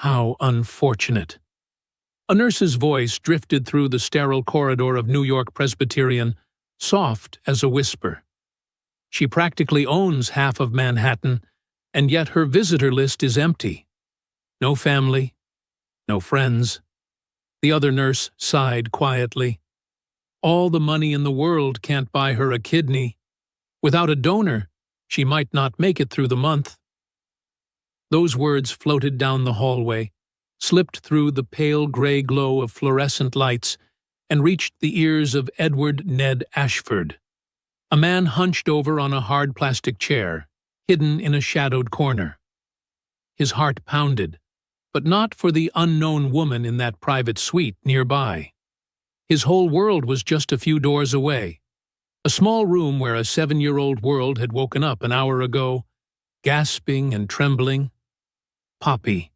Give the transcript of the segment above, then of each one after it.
How unfortunate. A nurse's voice drifted through the sterile corridor of New York Presbyterian, soft as a whisper. She practically owns half of Manhattan, and yet her visitor list is empty. No family, no friends. The other nurse sighed quietly. All the money in the world can't buy her a kidney. Without a donor, she might not make it through the month. Those words floated down the hallway, slipped through the pale gray glow of fluorescent lights, and reached the ears of Edward Ned Ashford, a man hunched over on a hard plastic chair, hidden in a shadowed corner. His heart pounded, but not for the unknown woman in that private suite nearby. His whole world was just a few doors away, a small room where a 7-year-old world had woken up an hour ago, gasping and trembling. Poppy.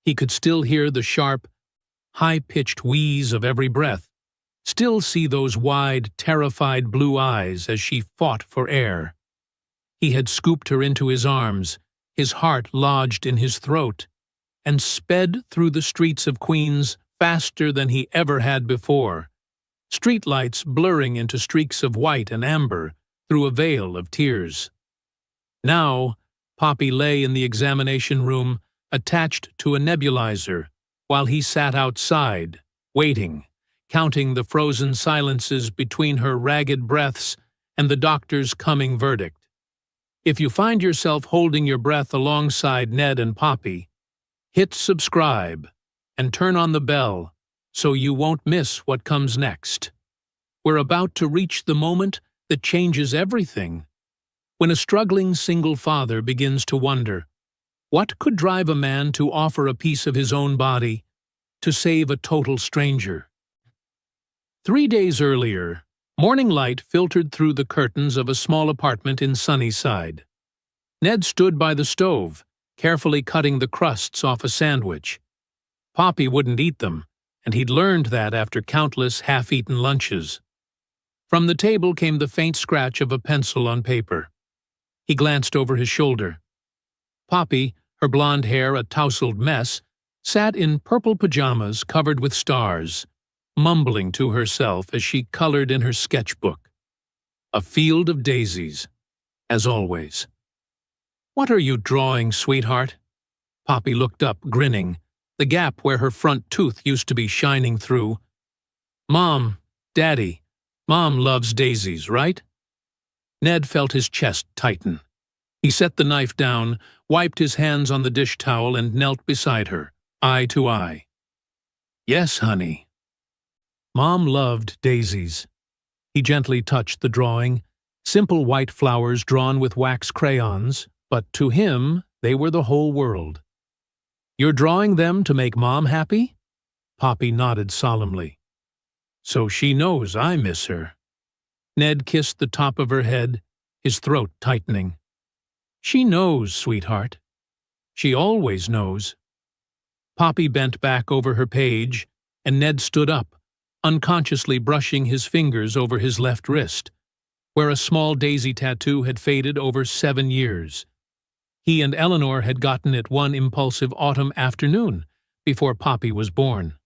He could still hear the sharp, high-pitched wheeze of every breath, still see those wide, terrified blue eyes as she fought for air. He had scooped her into his arms, his heart lodged in his throat, and sped through the streets of Queens faster than he ever had before, streetlights blurring into streaks of white and amber through a veil of tears. Now, Poppy lay in the examination room, attached to a nebulizer, while he sat outside, waiting, counting the frozen silences between her ragged breaths and the doctor's coming verdict. If you find yourself holding your breath alongside Ned and Poppy, hit subscribe and turn on the bell so you won't miss what comes next. We're about to reach the moment that changes everything. When a struggling single father begins to wonder, what could drive a man to offer a piece of his own body to save a total stranger? 3 days earlier, morning light filtered through the curtains of a small apartment in Sunnyside. Ned stood by the stove, carefully cutting the crusts off a sandwich. Poppy wouldn't eat them, and he'd learned that after countless half-eaten lunches. From the table came the faint scratch of a pencil on paper. He glanced over his shoulder. Poppy, her blonde hair a tousled mess, sat in purple pajamas covered with stars, mumbling to herself as she colored in her sketchbook. A field of daisies, as always. "What are you drawing, sweetheart?" Poppy looked up, grinning, the gap where her front tooth used to be shining through. "Mom, Daddy, Mom loves daisies, right?" Ned felt his chest tighten. He set the knife down, wiped his hands on the dish towel, and knelt beside her, eye to eye. "Yes, honey." Mom loved daisies. He gently touched the drawing, simple white flowers drawn with wax crayons, but to him they were the whole world. "You're drawing them to make Mom happy?" Poppy nodded solemnly. "So she knows I miss her." Ned kissed the top of her head, his throat tightening. "She knows, sweetheart. She always knows." Poppy bent back over her page, and Ned stood up, unconsciously brushing his fingers over his left wrist, where a small daisy tattoo had faded over 7 years. He and Eleanor had gotten it one impulsive autumn afternoon before Poppy was born.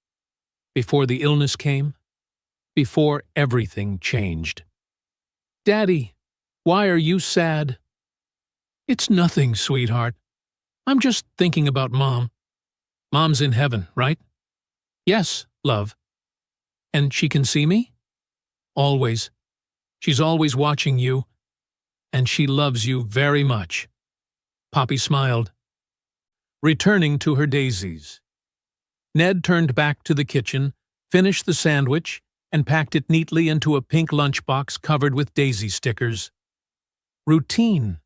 Before the illness came, before everything changed. "Daddy, why are you sad?" "It's nothing, sweetheart. I'm just thinking about Mom. Mom's in heaven, right?" "Yes, love." "And she can see me?" "Always. She's always watching you, and she loves you very much." Poppy smiled, returning to her daisies. Ned turned back to the kitchen, finished the sandwich, and packed it neatly into a pink lunchbox covered with daisy stickers. Routine.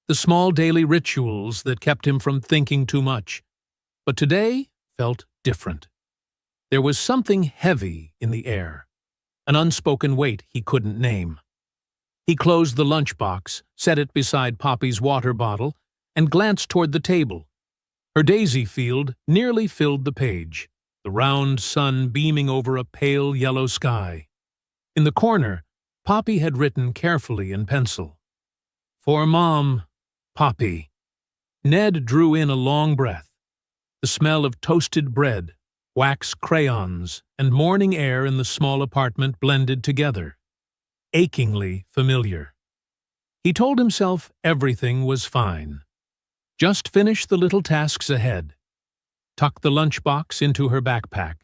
The small daily rituals that kept him from thinking too much. But today felt different. There was something heavy in the air, an unspoken weight he couldn't name. He closed the lunchbox, set it beside Poppy's water bottle, and glanced toward the table. Her daisy field nearly filled the page, the round sun beaming over a pale yellow sky. In the corner, Poppy had written carefully in pencil, "For Mom, Poppy." Ned drew in a long breath. The smell of toasted bread, wax crayons, and morning air in the small apartment blended together, achingly familiar. He told himself everything was fine. Just finish the little tasks ahead. Tuck the lunchbox into her backpack.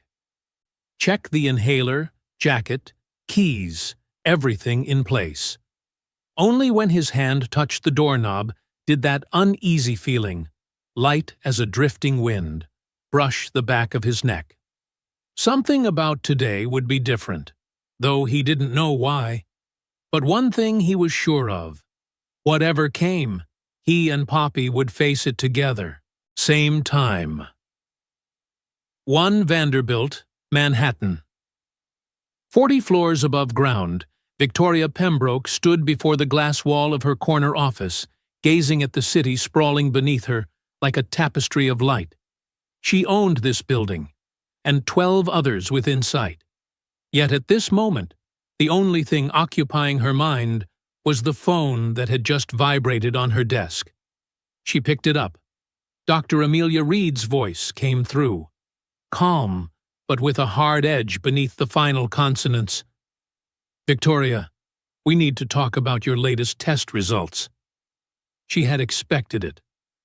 Check the inhaler, jacket, keys, everything in place. Only when his hand touched the doorknob did that uneasy feeling, light as a drifting wind, brush the back of his neck. Something about today would be different, though he didn't know why. But one thing he was sure of. Whatever came, he and Poppy would face it together, same time. 1 Vanderbilt, Manhattan. 40 floors above ground, Victoria Pembroke stood before the glass wall of her corner office, gazing at the city sprawling beneath her like a tapestry of light. She owned this building, and 12 others within sight. Yet at this moment, the only thing occupying her mind was the phone that had just vibrated on her desk. She picked it up. Dr. Amelia Reed's voice came through, calm, but with a hard edge beneath the final consonants. "Victoria, we need to talk about your latest test results." She had expected it.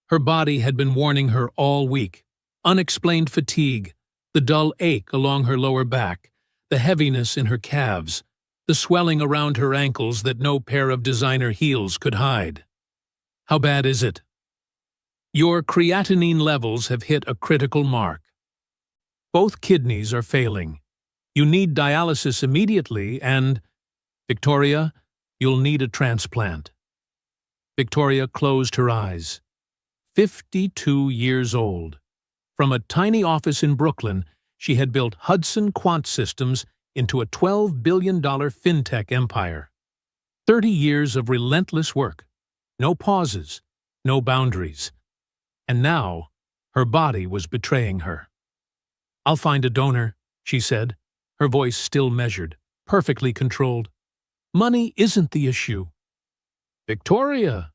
Her body had been warning her all week. Unexplained fatigue, the dull ache along her lower back, the heaviness in her calves, the swelling around her ankles that no pair of designer heels could hide. "How bad is it?" "Your creatinine levels have hit a critical mark. Both kidneys are failing. You need dialysis immediately and, Victoria, you'll need a transplant." Victoria closed her eyes. 52 years old. From a tiny office in Brooklyn, she had built Hudson Quant Systems into a $12 billion fintech empire. 30 years of relentless work. No pauses, no boundaries. And now, her body was betraying her. "I'll find a donor," she said, her voice still measured, perfectly controlled. "Money isn't the issue." "Victoria,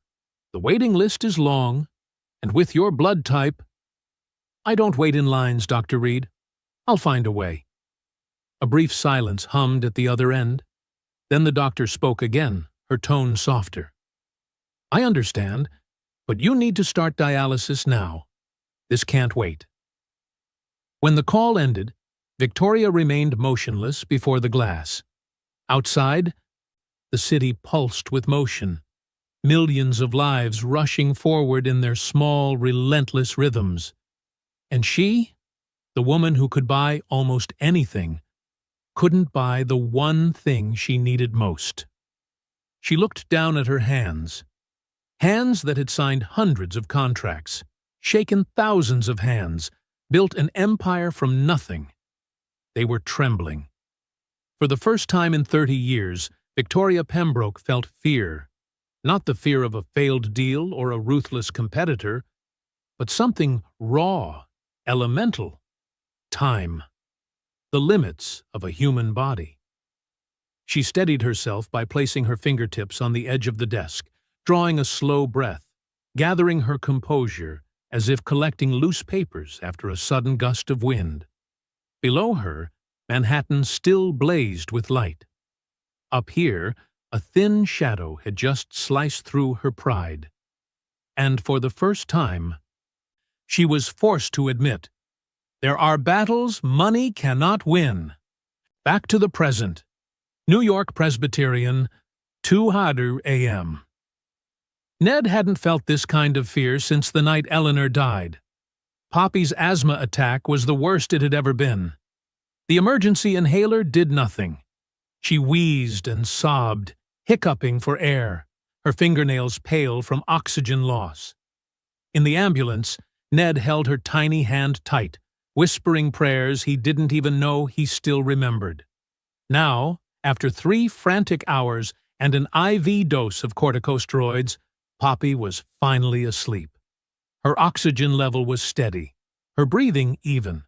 the waiting list is long, and with your blood type—" "I don't wait in lines, Dr. Reed. I'll find a way." A brief silence hummed at the other end. Then the doctor spoke again, her tone softer. "I understand, but you need to start dialysis now. This can't wait." When the call ended, Victoria remained motionless before the glass. Outside, the city pulsed with motion, millions of lives rushing forward in their small, relentless rhythms. And she, the woman who could buy almost anything, couldn't buy the one thing she needed most. She looked down at her hands. Hands that had signed hundreds of contracts, shaken thousands of hands, built an empire from nothing. They were trembling. For the first time in 30 years, Victoria Pembroke felt fear. Not the fear of a failed deal or a ruthless competitor, but something raw, elemental. Time. The limits of a human body. She steadied herself by placing her fingertips on the edge of the desk, drawing a slow breath, gathering her composure as if collecting loose papers after a sudden gust of wind. Below her, Manhattan still blazed with light. Up here, a thin shadow had just sliced through her pride. And for the first time, she was forced to admit, there are battles money cannot win. Back to the present. New York Presbyterian, 2:00 a.m. Ned hadn't felt this kind of fear since the night Eleanor died. Poppy's asthma attack was the worst it had ever been. The emergency inhaler did nothing. She wheezed and sobbed, hiccuping for air, her fingernails pale from oxygen loss. In the ambulance, Ned held her tiny hand tight, whispering prayers he didn't even know he still remembered. Now, after 3 frantic hours and an IV dose of corticosteroids, Poppy was finally asleep. Her oxygen level was steady, her breathing even.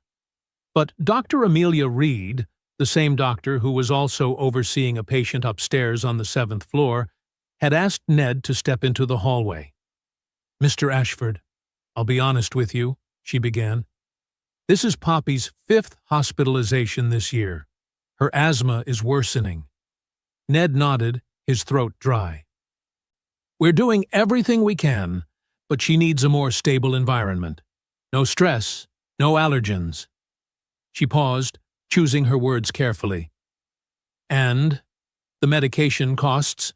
But Dr. Amelia Reed, the same doctor who was also overseeing a patient upstairs on the 7th floor, had asked Ned to step into the hallway. "Mr. Ashford, I'll be honest with you," she began. This is Poppy's 5th hospitalization this year. Her asthma is worsening. Ned nodded, his throat dry. We're doing everything we can, but she needs a more stable environment. No stress, no allergens. She paused, choosing her words carefully. And the medication costs?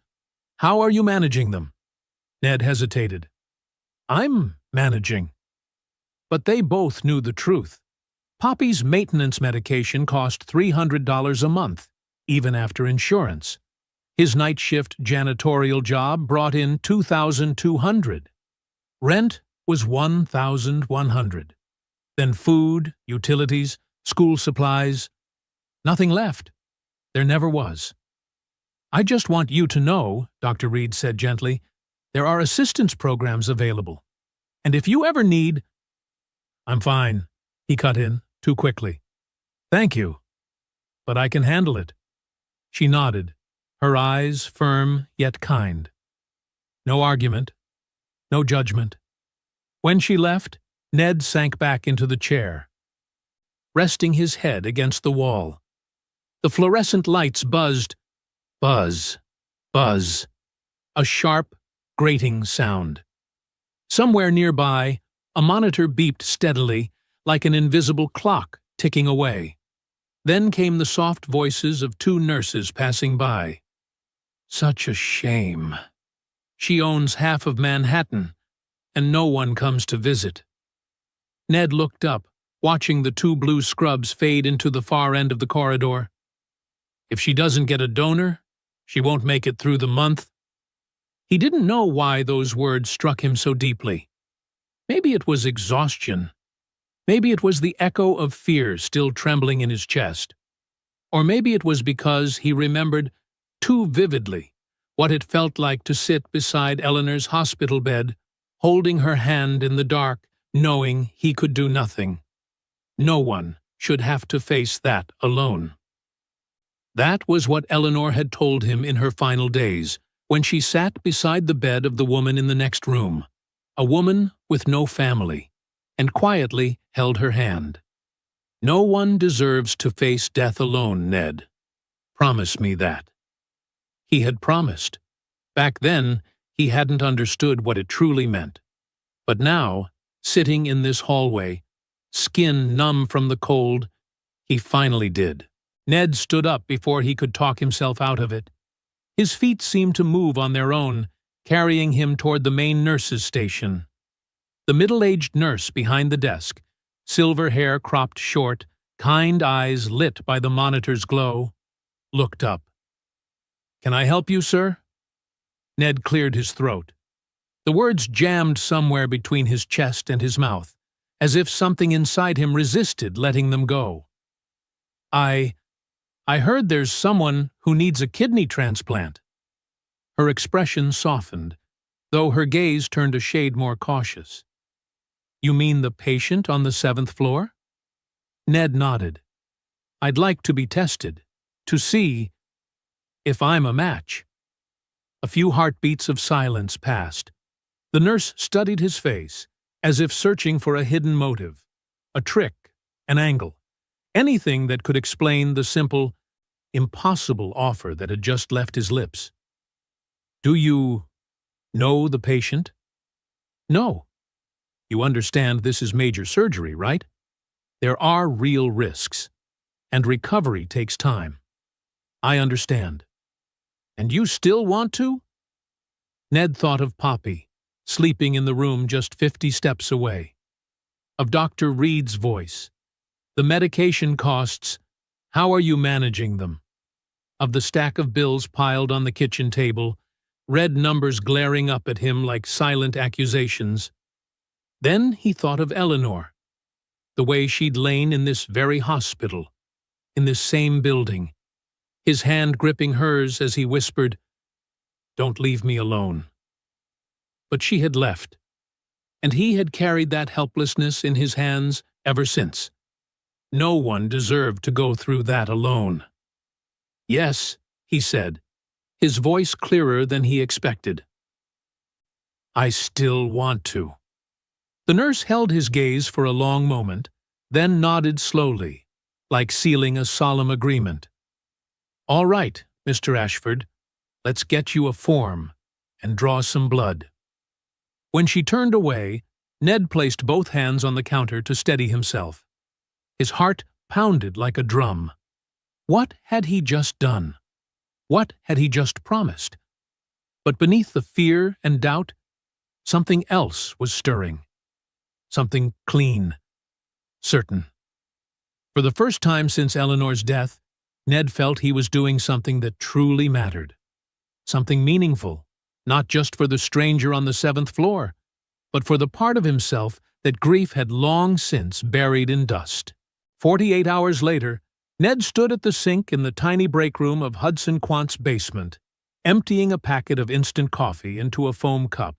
How are you managing them? Ned hesitated. I'm managing. But they both knew the truth. Poppy's maintenance medication cost $300 a month, even after insurance. His night shift janitorial job brought in $2,200. Rent was $1,100. Then food, utilities, school supplies. Nothing left. There never was. I just want you to know, Dr. Reed said gently, there are assistance programs available. And if you ever need— I'm fine, he cut in, too quickly. Thank you. But I can handle it. She nodded, her eyes firm yet kind. No argument, no judgment. When she left, Ned sank back into the chair, resting his head against the wall. The fluorescent lights buzzed. Buzz, buzz. A sharp, grating sound. Somewhere nearby, a monitor beeped steadily, like an invisible clock ticking away. Then came the soft voices of 2 nurses passing by. Such a shame. She owns half of Manhattan, and no one comes to visit. Ned looked up, watching the 2 blue scrubs fade into the far end of the corridor. If she doesn't get a donor, she won't make it through the month. He didn't know why those words struck him so deeply. Maybe it was exhaustion. Maybe it was the echo of fear still trembling in his chest. Or maybe it was because he remembered too vividly what it felt like to sit beside Eleanor's hospital bed, holding her hand in the dark, knowing he could do nothing. No one should have to face that alone. That was what Eleanor had told him in her final days, when she sat beside the bed of the woman in the next room, a woman with no family, and quietly held her hand. No one deserves to face death alone, Ned. Promise me that. He had promised. Back then, he hadn't understood what it truly meant. But now, sitting in this hallway, skin numb from the cold, he finally did. Ned stood up before he could talk himself out of it. His feet seemed to move on their own, carrying him toward the main nurse's station. The middle-aged nurse behind the desk, silver hair cropped short, kind eyes lit by the monitor's glow, looked up. "Can I help you, sir?" Ned cleared his throat. The words jammed somewhere between his chest and his mouth, as if something inside him resisted letting them go. I heard there's someone who needs a kidney transplant." Her expression softened, though her gaze turned a shade more cautious. "You mean the patient on the 7th floor?" Ned nodded. "I'd like to be tested, to see if I'm a match." A few heartbeats of silence passed. The nurse studied his face, as if searching for a hidden motive, a trick, an angle, anything that could explain the simple, impossible offer that had just left his lips. "Do you know the patient?" "No. You understand this is major surgery, right? There are real risks, and recovery takes time." "I understand." "And you still want to?" Ned thought of Poppy, sleeping in the room just 50 steps away. Of Dr. Reed's voice. The medication costs, how are you managing them? Of the stack of bills piled on the kitchen table, red numbers glaring up at him like silent accusations. Then he thought of Eleanor, the way she'd lain in this very hospital, in this same building, his hand gripping hers as he whispered, "Don't leave me alone." But she had left, and he had carried that helplessness in his hands ever since. No one deserved to go through that alone. "Yes," he said, his voice clearer than he expected. "I still want to." The nurse held his gaze for a long moment, then nodded slowly, like sealing a solemn agreement. "All right, Mr. Ashford, let's get you a form and draw some blood." When she turned away, Ned placed both hands on the counter to steady himself. His heart pounded like a drum. What had he just done? What had he just promised? But beneath the fear and doubt, something else was stirring. Something clean, certain. For the first time since Eleanor's death, Ned felt he was doing something that truly mattered. Something meaningful, not just for the stranger on the 7th floor, but for the part of himself that grief had long since buried in dust. 48 hours later, Ned stood at the sink in the tiny break room of Hudson Quant's basement, emptying a packet of instant coffee into a foam cup.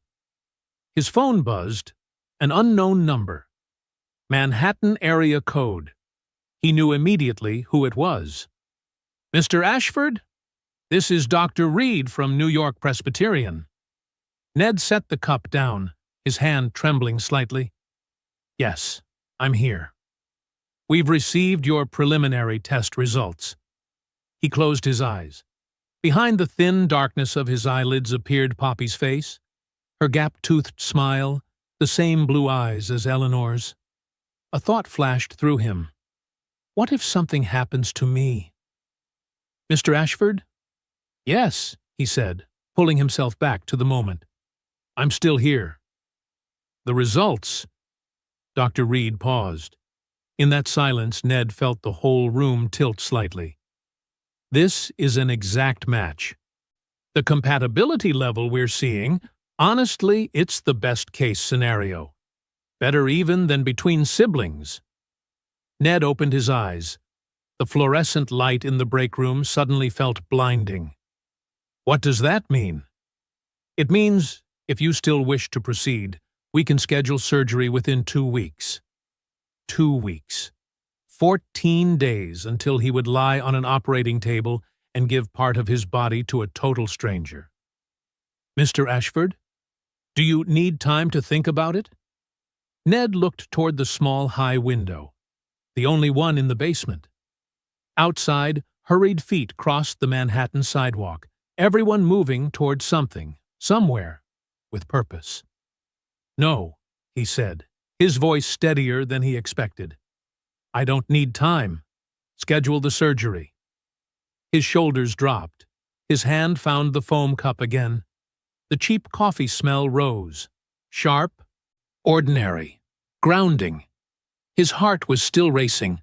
His phone buzzed, an unknown number. Manhattan area code. He knew immediately who it was. "Mr. Ashford? This is Dr. Reed from New York Presbyterian." Ned set the cup down, his hand trembling slightly. "Yes, I'm here. We've received your preliminary test results." He closed his eyes. Behind the thin darkness of his eyelids appeared Poppy's face, her gap-toothed smile, the same blue eyes as Eleanor's. A thought flashed through him. What if something happens to me? "Mr. Ashford?" "Yes," he said, pulling himself back to the moment. "I'm still here." "The results?" Dr. Reed paused. In that silence, Ned felt the whole room tilt slightly. "This is an exact match. The compatibility level we're seeing, honestly, it's the best-case scenario. Better even than between siblings." Ned opened his eyes. The fluorescent light in the break room suddenly felt blinding. "What does that mean?" "It means, if you still wish to proceed, we can schedule surgery within 2 weeks. 2 weeks. 14 days until he would lie on an operating table and give part of his body to a total stranger." "Mr. Ashford, do you need time to think about it?" Ned looked toward the small high window, the only one in the basement. Outside, hurried feet crossed the Manhattan sidewalk, everyone moving toward something, somewhere, with purpose. "No," he said, his voice steadier than he expected. "I don't need time. Schedule the surgery." His shoulders dropped. His hand found the foam cup again. The cheap coffee smell rose. Sharp, ordinary, grounding. His heart was still racing,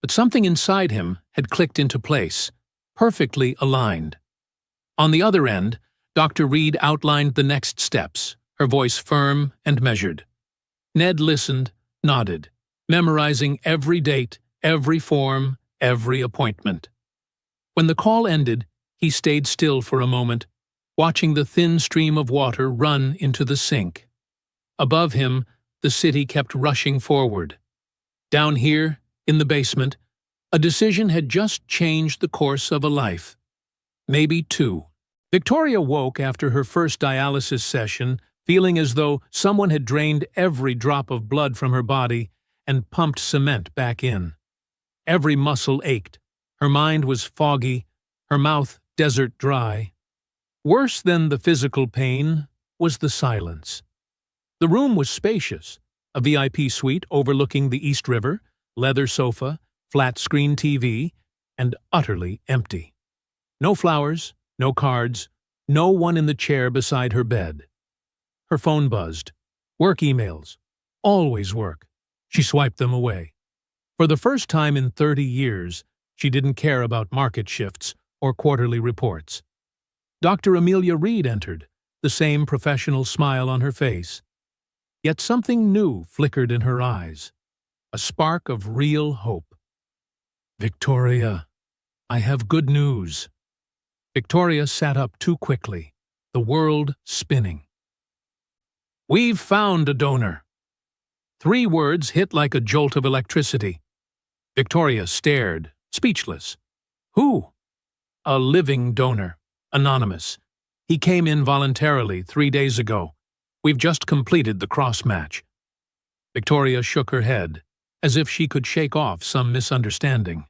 but something inside him had clicked into place, perfectly aligned. On the other end, Dr. Reed outlined the next steps, her voice firm and measured. Ned listened, nodded, memorizing every date, every form, every appointment. When the call ended, he stayed still for a moment, watching the thin stream of water run into the sink. Above him, the city kept rushing forward. Down here, in the basement, a decision had just changed the course of a life. Maybe 2. Victoria woke after her first dialysis session, feeling as though someone had drained every drop of blood from her body and pumped cement back in. Every muscle ached. Her mind was foggy, her mouth desert dry. Worse than the physical pain was the silence. The room was spacious, a VIP suite overlooking the East River, leather sofa, flat-screen TV, and utterly empty. No flowers, no cards, no one in the chair beside her bed. Her phone buzzed. Work emails. Always work. She swiped them away. For the first time in 30 years, she didn't care about market shifts or quarterly reports. Dr. Amelia Reed entered, the same professional smile on her face. Yet something new flickered in her eyes, a spark of real hope. "Victoria, I have good news." Victoria sat up too quickly, the world spinning. "We've found a donor." 3 words hit like a jolt of electricity. Victoria stared, speechless. "Who?" "A living donor. Anonymous. He came in voluntarily 3 days ago. We've just completed the cross-match." Victoria shook her head, as if she could shake off some misunderstanding.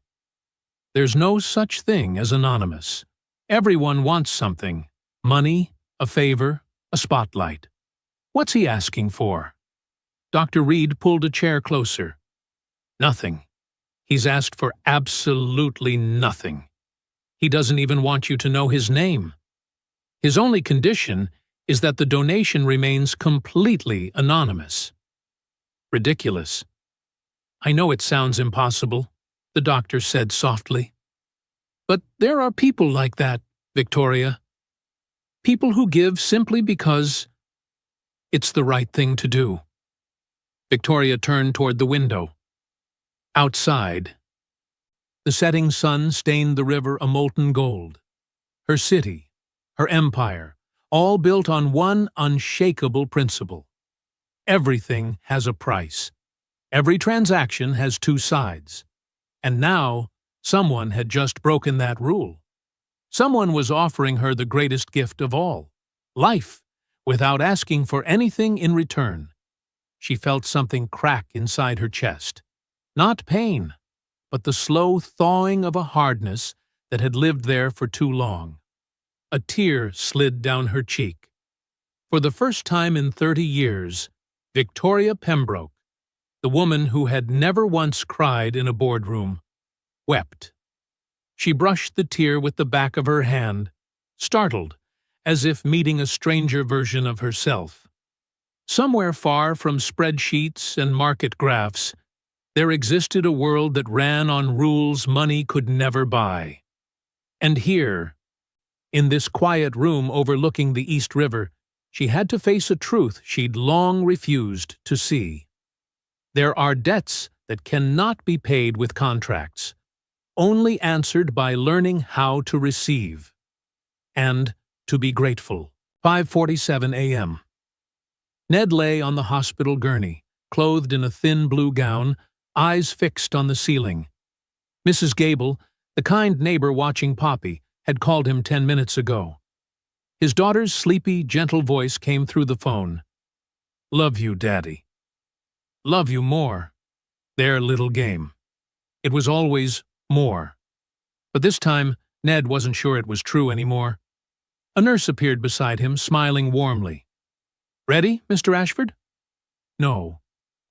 There's no such thing as anonymous. Everyone wants something: money, a favor, a spotlight. What's he asking for? Dr. Reed pulled a chair closer. Nothing. He's asked for absolutely nothing. He doesn't even want you to know his name. His only condition is that the donation remains completely anonymous. Ridiculous. I know it sounds impossible, the doctor said softly. But there are people like that, Victoria. People who give simply because it's the right thing to do. Victoria turned toward the window. Outside, the setting sun stained the river a molten gold. Her city, her empire, all built on one unshakable principle. Everything has a price. Every transaction has two sides. And now, someone had just broken that rule. Someone was offering her the greatest gift of all, life, without asking for anything in return. She felt something crack inside her chest. Not pain, but the slow thawing of a hardness that had lived there for too long. A tear slid down her cheek. For the first time in 30 years, Victoria Pembroke, the woman who had never once cried in a boardroom, wept. She brushed the tear with the back of her hand, startled, as if meeting a stranger version of herself. Somewhere far from spreadsheets and market graphs, there existed a world that ran on rules money could never buy. And here, in this quiet room overlooking the East River, she had to face a truth she'd long refused to see. There are debts that cannot be paid with contracts, only answered by learning how to receive and to be grateful. 5:47 a.m. Ned lay on the hospital gurney, clothed in a thin blue gown, eyes fixed on the ceiling. Mrs. Gable, the kind neighbor watching Poppy, had called him 10 minutes ago. His daughter's sleepy, gentle voice came through the phone. "Love you, Daddy. Love you more." Their little game. It was always more. But this time, Ned wasn't sure it was true anymore. A nurse appeared beside him, smiling warmly. "Ready, Mr. Ashford?" No,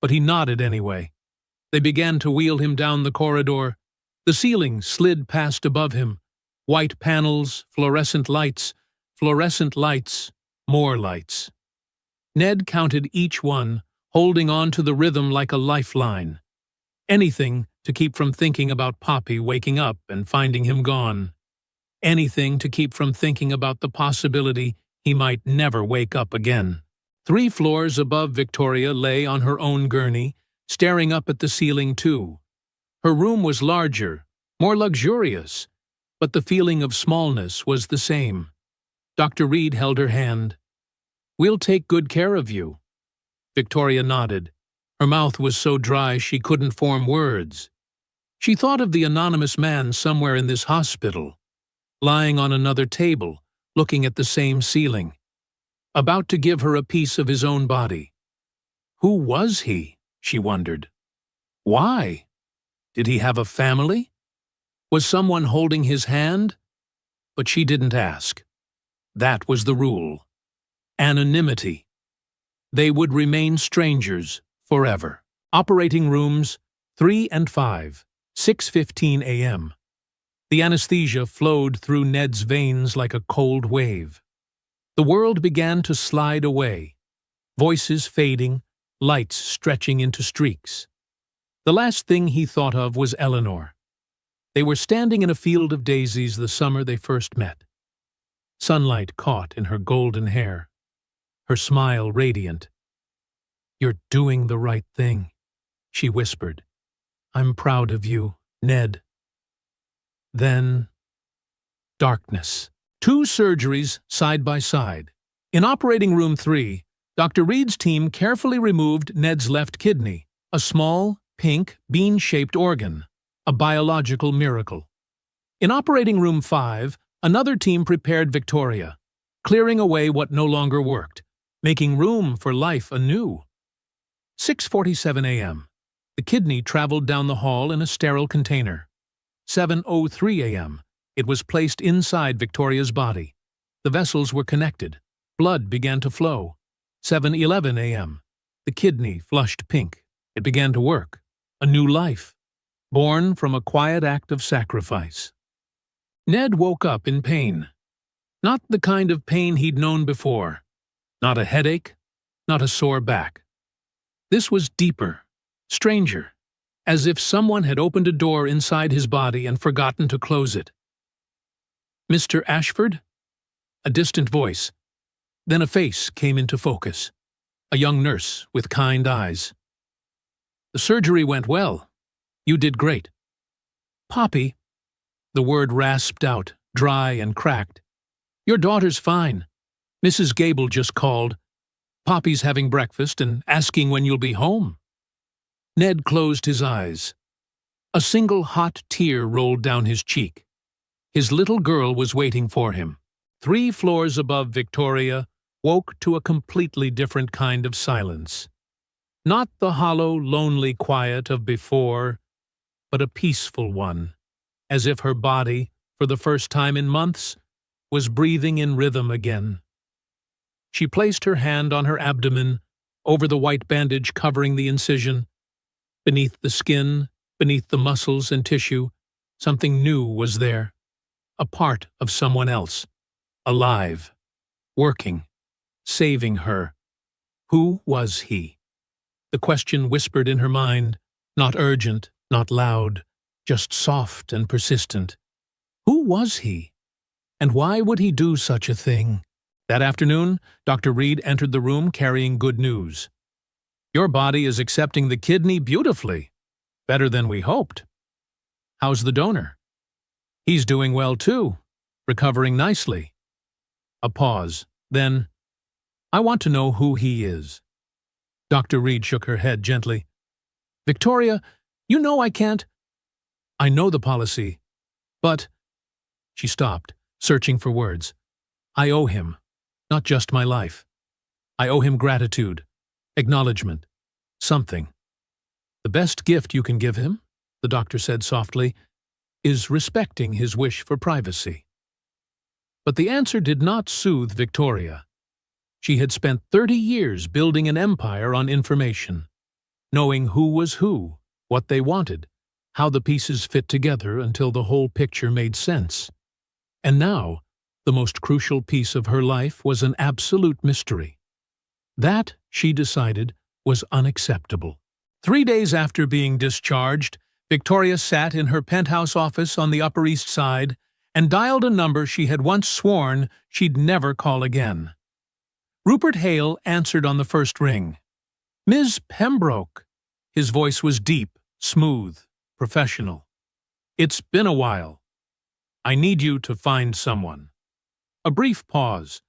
but he nodded anyway. They began to wheel him down the corridor. The ceiling slid past above him. White panels, fluorescent lights, more lights. Ned counted each one, holding on to the rhythm like a lifeline. Anything to keep from thinking about Poppy waking up and finding him gone. Anything to keep from thinking about the possibility he might never wake up again. 3 floors above Victoria lay on her own gurney, staring up at the ceiling too. Her room was larger, more luxurious, but the feeling of smallness was the same. Dr. Reed held her hand. "We'll take good care of you." Victoria nodded. Her mouth was so dry she couldn't form words. She thought of the anonymous man somewhere in this hospital, lying on another table, looking at the same ceiling, about to give her a piece of his own body. Who was he, she wondered. Why? Did he have a family? Was someone holding his hand? But she didn't ask. That was the rule. Anonymity. They would remain strangers forever. Operating rooms 3 and 5, 6:15 a.m. The anesthesia flowed through Ned's veins like a cold wave. The world began to slide away, voices fading, lights stretching into streaks. The last thing he thought of was Eleanor. They were standing in a field of daisies the summer they first met. Sunlight caught in her golden hair, her smile radiant. "You're doing the right thing," she whispered. "I'm proud of you, Ned." Then, darkness. 2 surgeries side by side. In operating room 3, Dr. Reed's team carefully removed Ned's left kidney, a small, pink, bean-shaped organ, a biological miracle. In operating room 5, another team prepared Victoria, clearing away what no longer worked, making room for life anew. 6:47 a.m. The kidney traveled down the hall in a sterile container. 7:03 a.m. It was placed inside Victoria's body. The vessels were connected. Blood began to flow. 7:11 a.m. The kidney flushed pink. It began to work. A new life, born from a quiet act of sacrifice. Ned woke up in pain. Not the kind of pain he'd known before. Not a headache, not a sore back. This was deeper, stranger, as if someone had opened a door inside his body and forgotten to close it. "Mr. Ashford?" A distant voice. Then a face came into focus. A young nurse with kind eyes. "The surgery went well. You did great." "Poppy," the word rasped out, dry and cracked. "Your daughter's fine. Mrs. Gable just called. Poppy's having breakfast and asking when you'll be home." Ned closed his eyes. A single hot tear rolled down his cheek. His little girl was waiting for him. 3 floors above Victoria woke to a completely different kind of silence. Not the hollow, lonely quiet of before, but a peaceful one, as if her body, for the first time in months, was breathing in rhythm again. She placed her hand on her abdomen, over the white bandage covering the incision. Beneath the skin, beneath the muscles and tissue, something new was there. A part of someone else. Alive. Working. Saving her. Who was he? The question whispered in her mind, not urgent, not loud, just soft and persistent. Who was he? And why would he do such a thing? That afternoon, Dr. Reed entered the room carrying good news. "Your body is accepting the kidney beautifully. Better than we hoped. How's the donor?" "He's doing well too, recovering nicely." A pause. Then, "I want to know who he is." Dr. Reed shook her head gently. "Victoria, you know I can't—" "I know the policy, but—" She stopped, searching for words. "I owe him. Not just my life. I owe him gratitude, acknowledgement, something. The best gift you can give him," the doctor said softly, "is respecting his wish for privacy." But the answer did not soothe Victoria. She had spent 30 years building an empire on information, knowing who was who, what they wanted, how the pieces fit together until the whole picture made sense. And now, the most crucial piece of her life was an absolute mystery. That, she decided, was unacceptable. 3 days after being discharged, Victoria sat in her penthouse office on the Upper East Side and dialed a number she had once sworn she'd never call again. Rupert Hale answered on the first ring. "Ms. Pembroke." His voice was deep, smooth, professional. "It's been a while. I need you to find someone." A brief pause.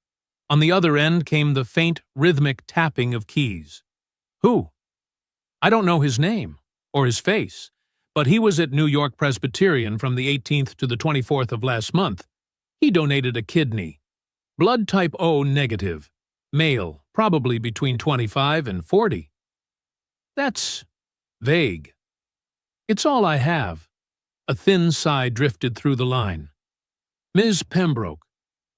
On the other end came the faint, rhythmic tapping of keys. "Who?" "I don't know his name, or his face, but he was at New York Presbyterian from the 18th to the 24th of last month. He donated a kidney. Blood type O negative. Male, probably between 25 and 40. "That's vague." "It's all I have." A thin sigh drifted through the line. "Ms. Pembroke,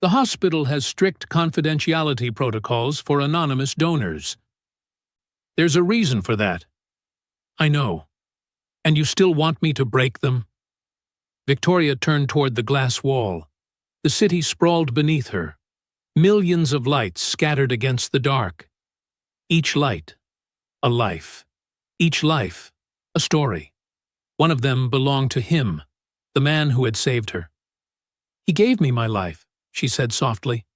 the hospital has strict confidentiality protocols for anonymous donors." "There's a reason for that." "I know. And you still want me to break them?" Victoria turned toward the glass wall. The city sprawled beneath her. Millions of lights scattered against the dark. Each light, a life. Each life, a story. One of them belonged to him, the man who had saved her. "He gave me my life," she said softly.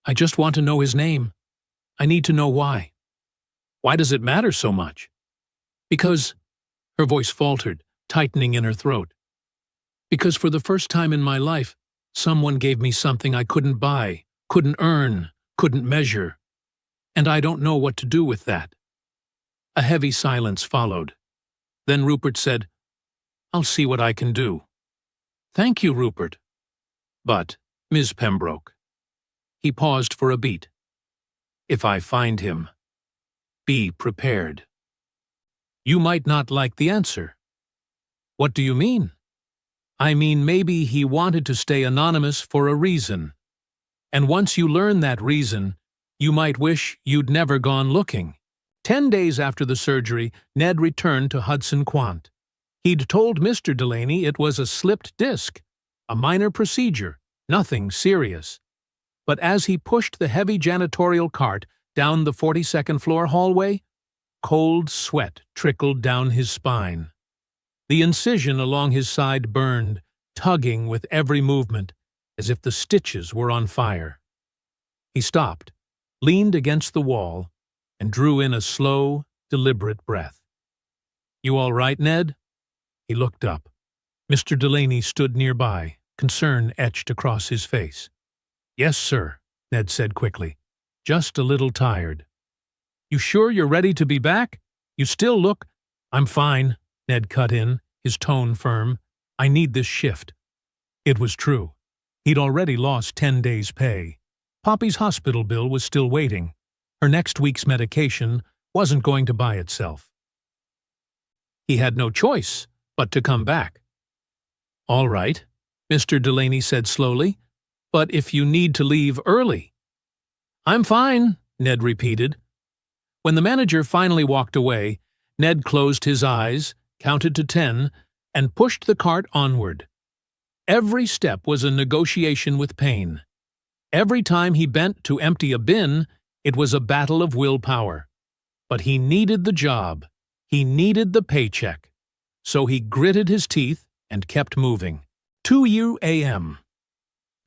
"I just want to know his name. I need to know why." "Why does it matter so much?" "Because—" her voice faltered, tightening in her throat. "Because for the first time in my life, someone gave me something I couldn't buy, couldn't earn, couldn't measure. And I don't know what to do with that." A heavy silence followed. Then Rupert said, "I'll see what I can do." "Thank you, Rupert." "But, Ms. Pembroke." He paused for a beat. "If I find him, be prepared." You might not like the answer. What do you mean? I mean, maybe he wanted to stay anonymous for a reason. And once you learn that reason, you might wish you'd never gone looking. 10 days after the surgery, Ned returned to Hudson Quant. He'd told Mr. Delaney it was a slipped disc, a minor procedure, nothing serious. But as he pushed the heavy janitorial cart down the 42nd floor hallway, cold sweat trickled down his spine. The incision along his side burned, tugging with every movement, as if the stitches were on fire. He stopped, leaned against the wall, and drew in a slow, deliberate breath. "You all right, Ned?" He looked up. Mr. Delaney stood nearby, concern etched across his face. "Yes, sir," Ned said quickly. "Just a little tired." "You sure you're ready to be back? You still look—" "I'm fine," Ned cut in, his tone firm. "I need this shift." It was true. He'd already lost 10 days' pay. Poppy's hospital bill was still waiting. Her next week's medication wasn't going to buy itself. He had no choice but to come back. "All right," Mr. Delaney said slowly, "but if you need to leave early—" "I'm fine," Ned repeated. When the manager finally walked away, Ned closed his eyes, counted to 10, and pushed the cart onward. Every step was a negotiation with pain. Every time he bent to empty a bin, it was a battle of willpower. But he needed the job. He needed the paycheck. So he gritted his teeth and kept moving. 2 a.m.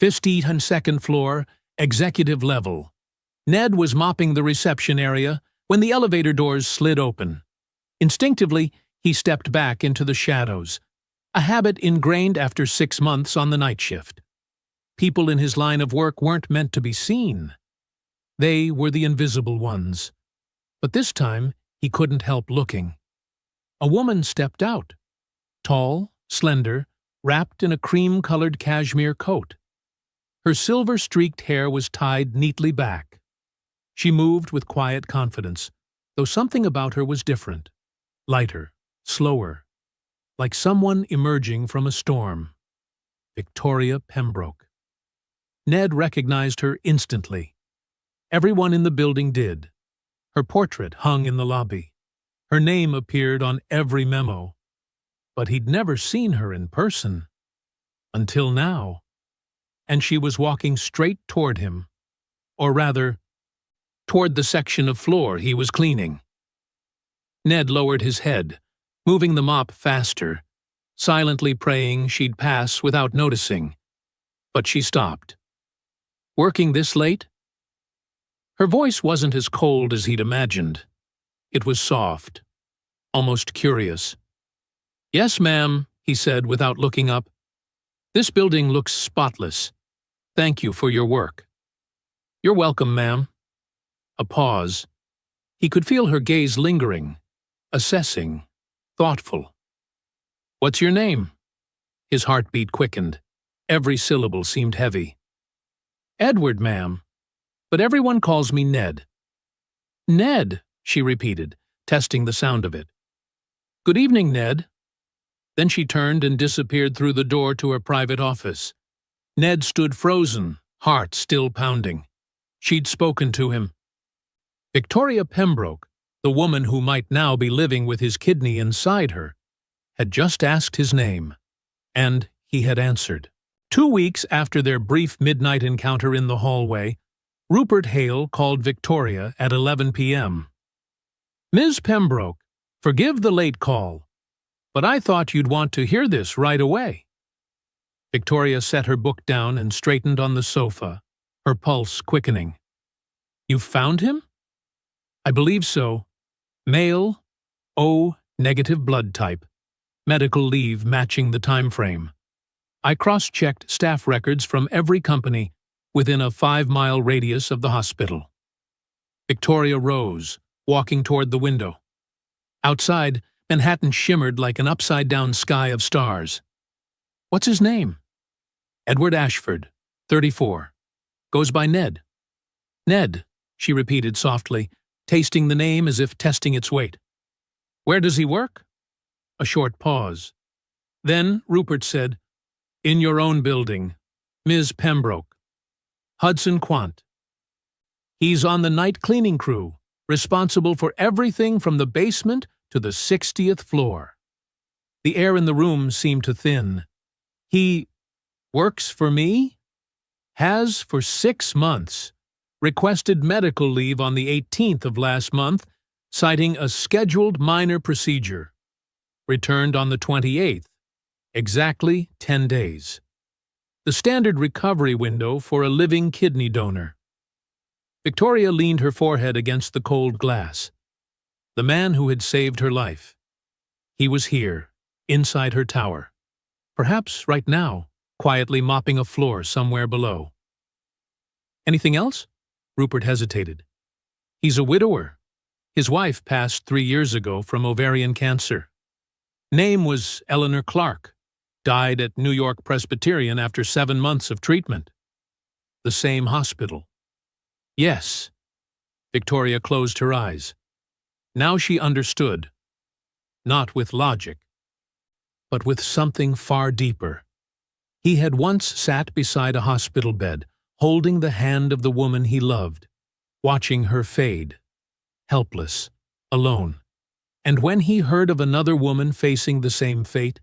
52nd floor, executive level. Ned was mopping the reception area when the elevator doors slid open. Instinctively, he stepped back into the shadows, a habit ingrained after 6 months on the night shift. People in his line of work weren't meant to be seen. They were the invisible ones. But this time, he couldn't help looking. A woman stepped out, tall, slender, wrapped in a cream-colored cashmere coat. Her silver-streaked hair was tied neatly back. She moved with quiet confidence, though something about her was different. Lighter, slower, like someone emerging from a storm. Victoria Pembroke. Ned recognized her instantly. Everyone in the building did. Her portrait hung in the lobby. Her name appeared on every memo. But he'd never seen her in person. Until now. And she was walking straight toward him. Or rather, toward the section of floor he was cleaning. Ned lowered his head, moving the mop faster, silently praying she'd pass without noticing. But she stopped. "Working this late?" Her voice wasn't as cold as he'd imagined. It was soft, almost curious. "Yes, ma'am," he said without looking up. "This building looks spotless. Thank you for your work." "You're welcome, ma'am." A pause. He could feel her gaze lingering, assessing, thoughtful. "What's your name?" His heartbeat quickened. Every syllable seemed heavy. "Edward, ma'am. But everyone calls me Ned." "Ned," she repeated, testing the sound of it. "Good evening, Ned." Then she turned and disappeared through the door to her private office. Ned stood frozen, heart still pounding. She'd spoken to him. Victoria Pembroke, the woman who might now be living with his kidney inside her, had just asked his name, and he had answered. 2 weeks after their brief midnight encounter in the hallway, Rupert Hale called Victoria at 11 p.m. "Ms. Pembroke, forgive the late call, but I thought you'd want to hear this right away." Victoria set her book down and straightened on the sofa, her pulse quickening. "You've found him?" "I believe so. Male, O negative blood type. Medical leave matching the time frame. I cross-checked staff records from every company within a 5-mile radius of the hospital." Victoria rose, walking toward the window. Outside, Manhattan shimmered like an upside-down sky of stars. "What's his name?" "Edward Ashford, 34. Goes by Ned." "Ned," she repeated softly, tasting the name as if testing its weight. Where does he work? A short pause. Then Rupert said, In your own building, Ms. Pembroke. Hudson Quant. He's on the night cleaning crew, responsible for everything from the basement to the 60th floor. The air in the room seemed to thin. He works for me? Has for 6 months. Requested medical leave on the 18th of last month, citing a scheduled minor procedure. Returned on the 28th. Exactly 10 days. The standard recovery window for a living kidney donor. Victoria leaned her forehead against the cold glass. The man who had saved her life. He was here, inside her tower. Perhaps right now, quietly mopping a floor somewhere below. Anything else? Rupert hesitated. He's a widower. His wife passed 3 years ago from ovarian cancer. Name was Eleanor Clark. Died at New York Presbyterian after 7 months of treatment. The same hospital. Yes. Victoria closed her eyes. Now she understood. Not with logic, but with something far deeper. He had once sat beside a hospital bed, holding the hand of the woman he loved, watching her fade, helpless, alone. And when he heard of another woman facing the same fate,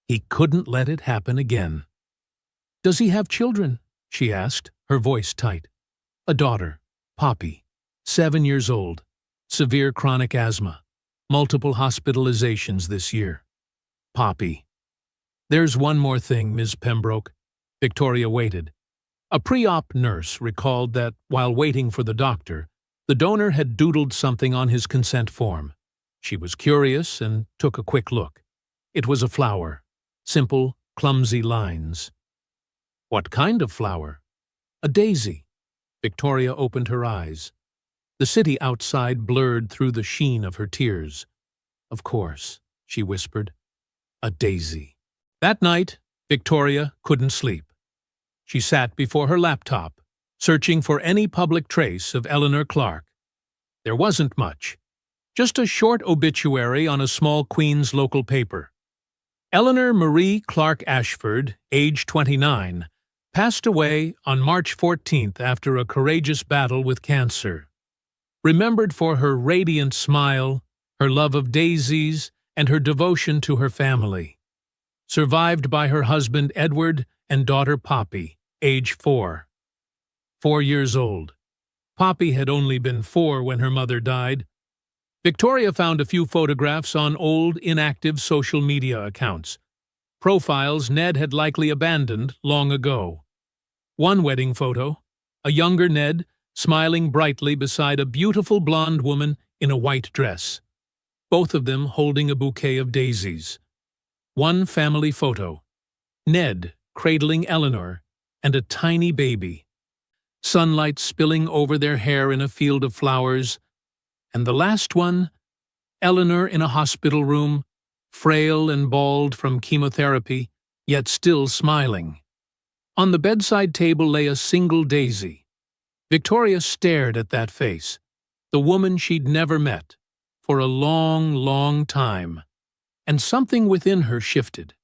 he couldn't let it happen again. Does he have children? She asked, her voice tight. A daughter, Poppy, 7 years old, severe chronic asthma, multiple hospitalizations this year. Poppy. There's one more thing, Ms. Pembroke. Victoria waited. A pre-op nurse recalled that, while waiting for the doctor, the donor had doodled something on his consent form. She was curious and took a quick look. It was a flower. Simple, clumsy lines. What kind of flower? A daisy. Victoria opened her eyes. The city outside blurred through the sheen of her tears. Of course, she whispered. A daisy. That night, Victoria couldn't sleep. She sat before her laptop, searching for any public trace of Eleanor Clark. There wasn't much. Just a short obituary on a small Queens local paper. Eleanor Marie Clark Ashford, age 29, passed away on March 14th after a courageous battle with cancer. Remembered for her radiant smile, her love of daisies, and her devotion to her family. Survived by her husband Edward and daughter Poppy, age 4. 4 years old. Poppy had only been 4 when her mother died. Victoria found a few photographs on old, inactive social media accounts. Profiles Ned had likely abandoned long ago. One wedding photo, a younger Ned smiling brightly beside a beautiful blonde woman in a white dress. Both of them holding a bouquet of daisies. One family photo, Ned cradling Eleanor and a tiny baby. Sunlight spilling over their hair in a field of flowers. And the last one, Eleanor in a hospital room, frail and bald from chemotherapy, yet still smiling. On the bedside table lay a single daisy. Victoria stared at that face, the woman she'd never met, for a long, long time, and something within her shifted.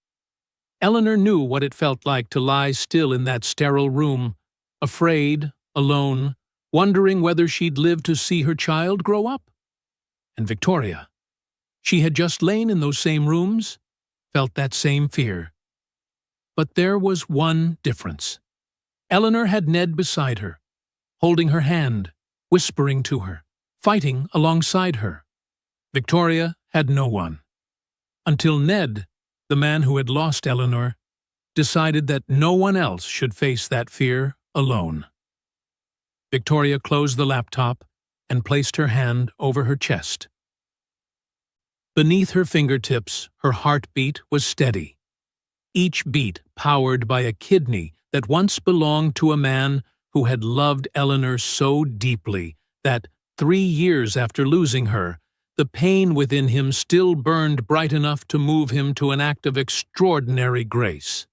Eleanor knew what it felt like to lie still in that sterile room, afraid, alone, wondering whether she'd live to see her child grow up. And Victoria, she had just lain in those same rooms, felt that same fear. But there was one difference. Eleanor had Ned beside her, holding her hand, whispering to her, fighting alongside her. Victoria had no one. Until Ned, the man who had lost Eleanor, decided that no one else should face that fear alone. Victoria closed the laptop and placed her hand over her chest. Beneath her fingertips, her heartbeat was steady. Each beat powered by a kidney that once belonged to a man who had loved Eleanor so deeply that 3 years after losing her, the pain within him still burned bright enough to move him to an act of extraordinary grace.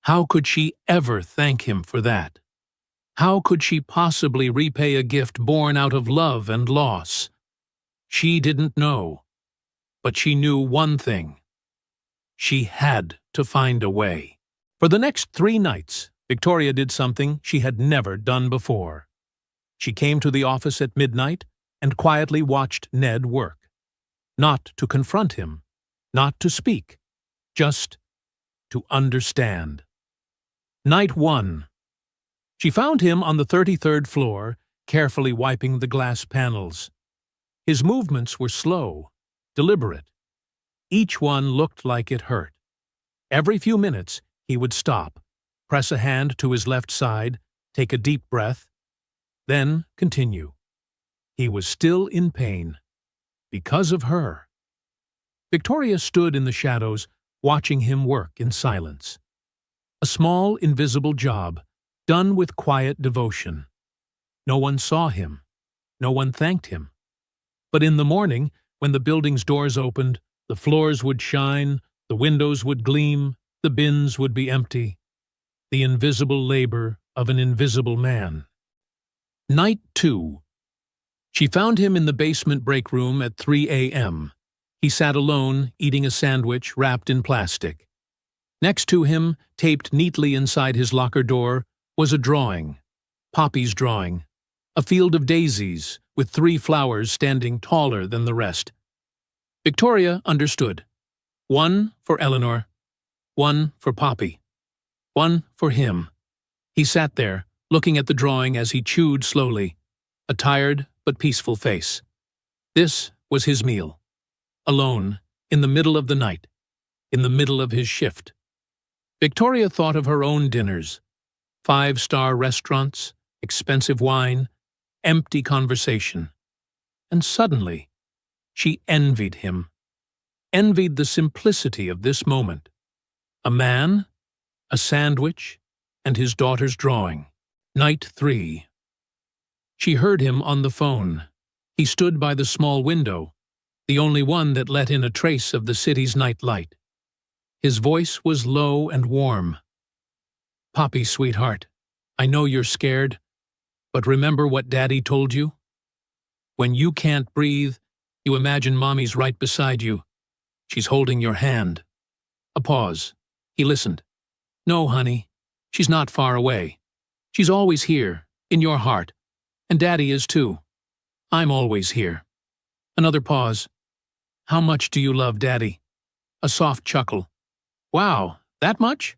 How could she ever thank him for that? How could she possibly repay a gift born out of love and loss? She didn't know. But she knew one thing. She had to find a way. For the next 3 nights, Victoria did something she had never done before. She came to the office at midnight and quietly watched Ned work. Not to confront him, not to speak, just to understand. Night 1. She found him on the 33rd floor, carefully wiping the glass panels. His movements were slow, deliberate. Each one looked like it hurt. Every few minutes, he would stop, press a hand to his left side, take a deep breath, then continue. He was still in pain. Because of her. Victoria stood in the shadows, watching him work in silence. A small, invisible job, done with quiet devotion. No one saw him. No one thanked him. But in the morning, when the building's doors opened, the floors would shine, the windows would gleam, the bins would be empty. The invisible labor of an invisible man. Night 2. She found him in the basement break room at 3 a.m. He sat alone, eating a sandwich wrapped in plastic. Next to him, taped neatly inside his locker door, was a drawing. Poppy's drawing. A field of daisies, with 3 flowers standing taller than the rest. Victoria understood. 1 for Eleanor. 1 for Poppy. 1 for him. He sat there, looking at the drawing as he chewed slowly. A tired but peaceful face. This was his meal. Alone, in the middle of the night. In the middle of his shift. Victoria thought of her own dinners. 5-star restaurants, expensive wine, empty conversation. And suddenly, she envied him. Envied the simplicity of this moment. A man, a sandwich, and his daughter's drawing. Night 3. She heard him on the phone. He stood by the small window, the only one that let in a trace of the city's night light. His voice was low and warm. "Poppy, sweetheart, I know you're scared, but remember what Daddy told you? When you can't breathe, you imagine Mommy's right beside you. She's holding your hand." A pause. He listened. "No, honey, she's not far away. She's always here, in your heart. And Daddy is too. I'm always here." Another pause. "How much do you love Daddy?" A soft chuckle. "Wow, that much?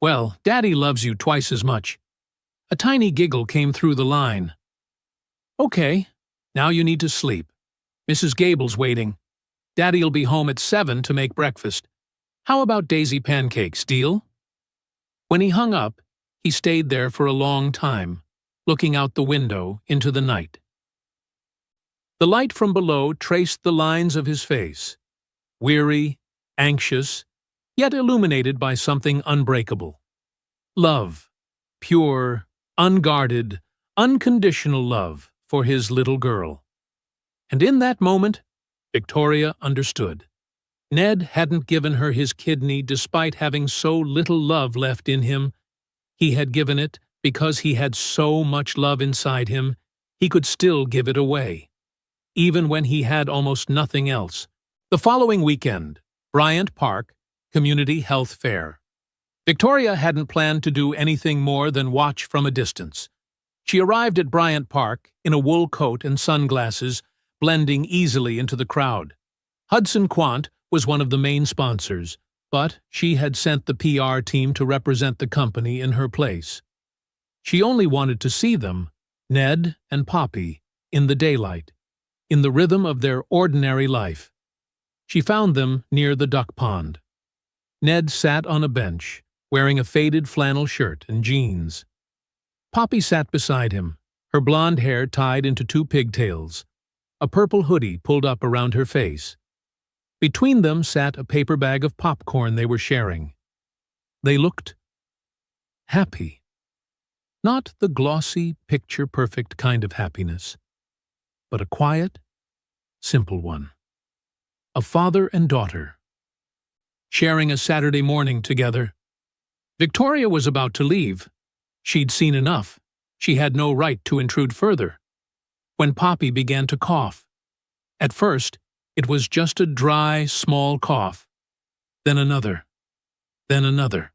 Well, Daddy loves you twice as much." A tiny giggle came through the line. "Okay, now you need to sleep. Mrs. Gable's waiting. Daddy'll be home at 7 to make breakfast. How about daisy pancakes, deal?" When he hung up, he stayed there for a long time, looking out the window into the night. The light from below traced the lines of his face, weary, anxious, yet illuminated by something unbreakable. Love, pure, unguarded, unconditional love for his little girl. And in that moment, Victoria understood. Ned hadn't given her his kidney despite having so little love left in him. He had given it because he had so much love inside him, he could still give it away, even when he had almost nothing else. The following weekend, Bryant Park, Community Health Fair. Victoria hadn't planned to do anything more than watch from a distance. She arrived at Bryant Park in a wool coat and sunglasses, blending easily into the crowd. Hudson Quant was one of the main sponsors, but she had sent the PR team to represent the company in her place. She only wanted to see them, Ned and Poppy, in the daylight, in the rhythm of their ordinary life. She found them near the duck pond. Ned sat on a bench, wearing a faded flannel shirt and jeans. Poppy sat beside him, her blonde hair tied into 2 pigtails, a purple hoodie pulled up around her face. Between them sat a paper bag of popcorn they were sharing. They looked happy. Not the glossy, picture-perfect kind of happiness, but a quiet, simple one. A father and daughter, sharing a Saturday morning together. Victoria was about to leave. She'd seen enough. She had no right to intrude further. When Poppy began to cough. At first, It was just a dry, small cough. Then another. Then another.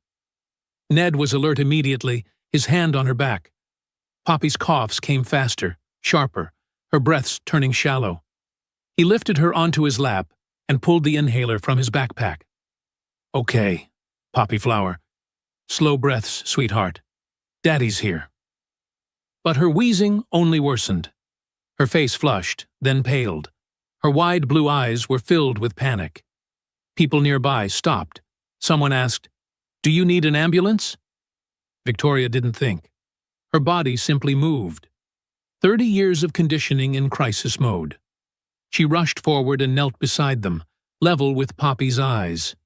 Ned was alert immediately, his hand on her back. Poppy's coughs came faster, sharper, her breaths turning shallow. He lifted her onto his lap and pulled the inhaler from his backpack. "Okay, Poppy Flower. Slow breaths, sweetheart. Daddy's here." But her wheezing only worsened. Her face flushed, then paled. Her wide blue eyes were filled with panic. People nearby stopped. Someone asked, "Do you need an ambulance?" Victoria didn't think. Her body simply moved. 30 years of conditioning in crisis mode. She rushed forward and knelt beside them, level with Poppy's eyes.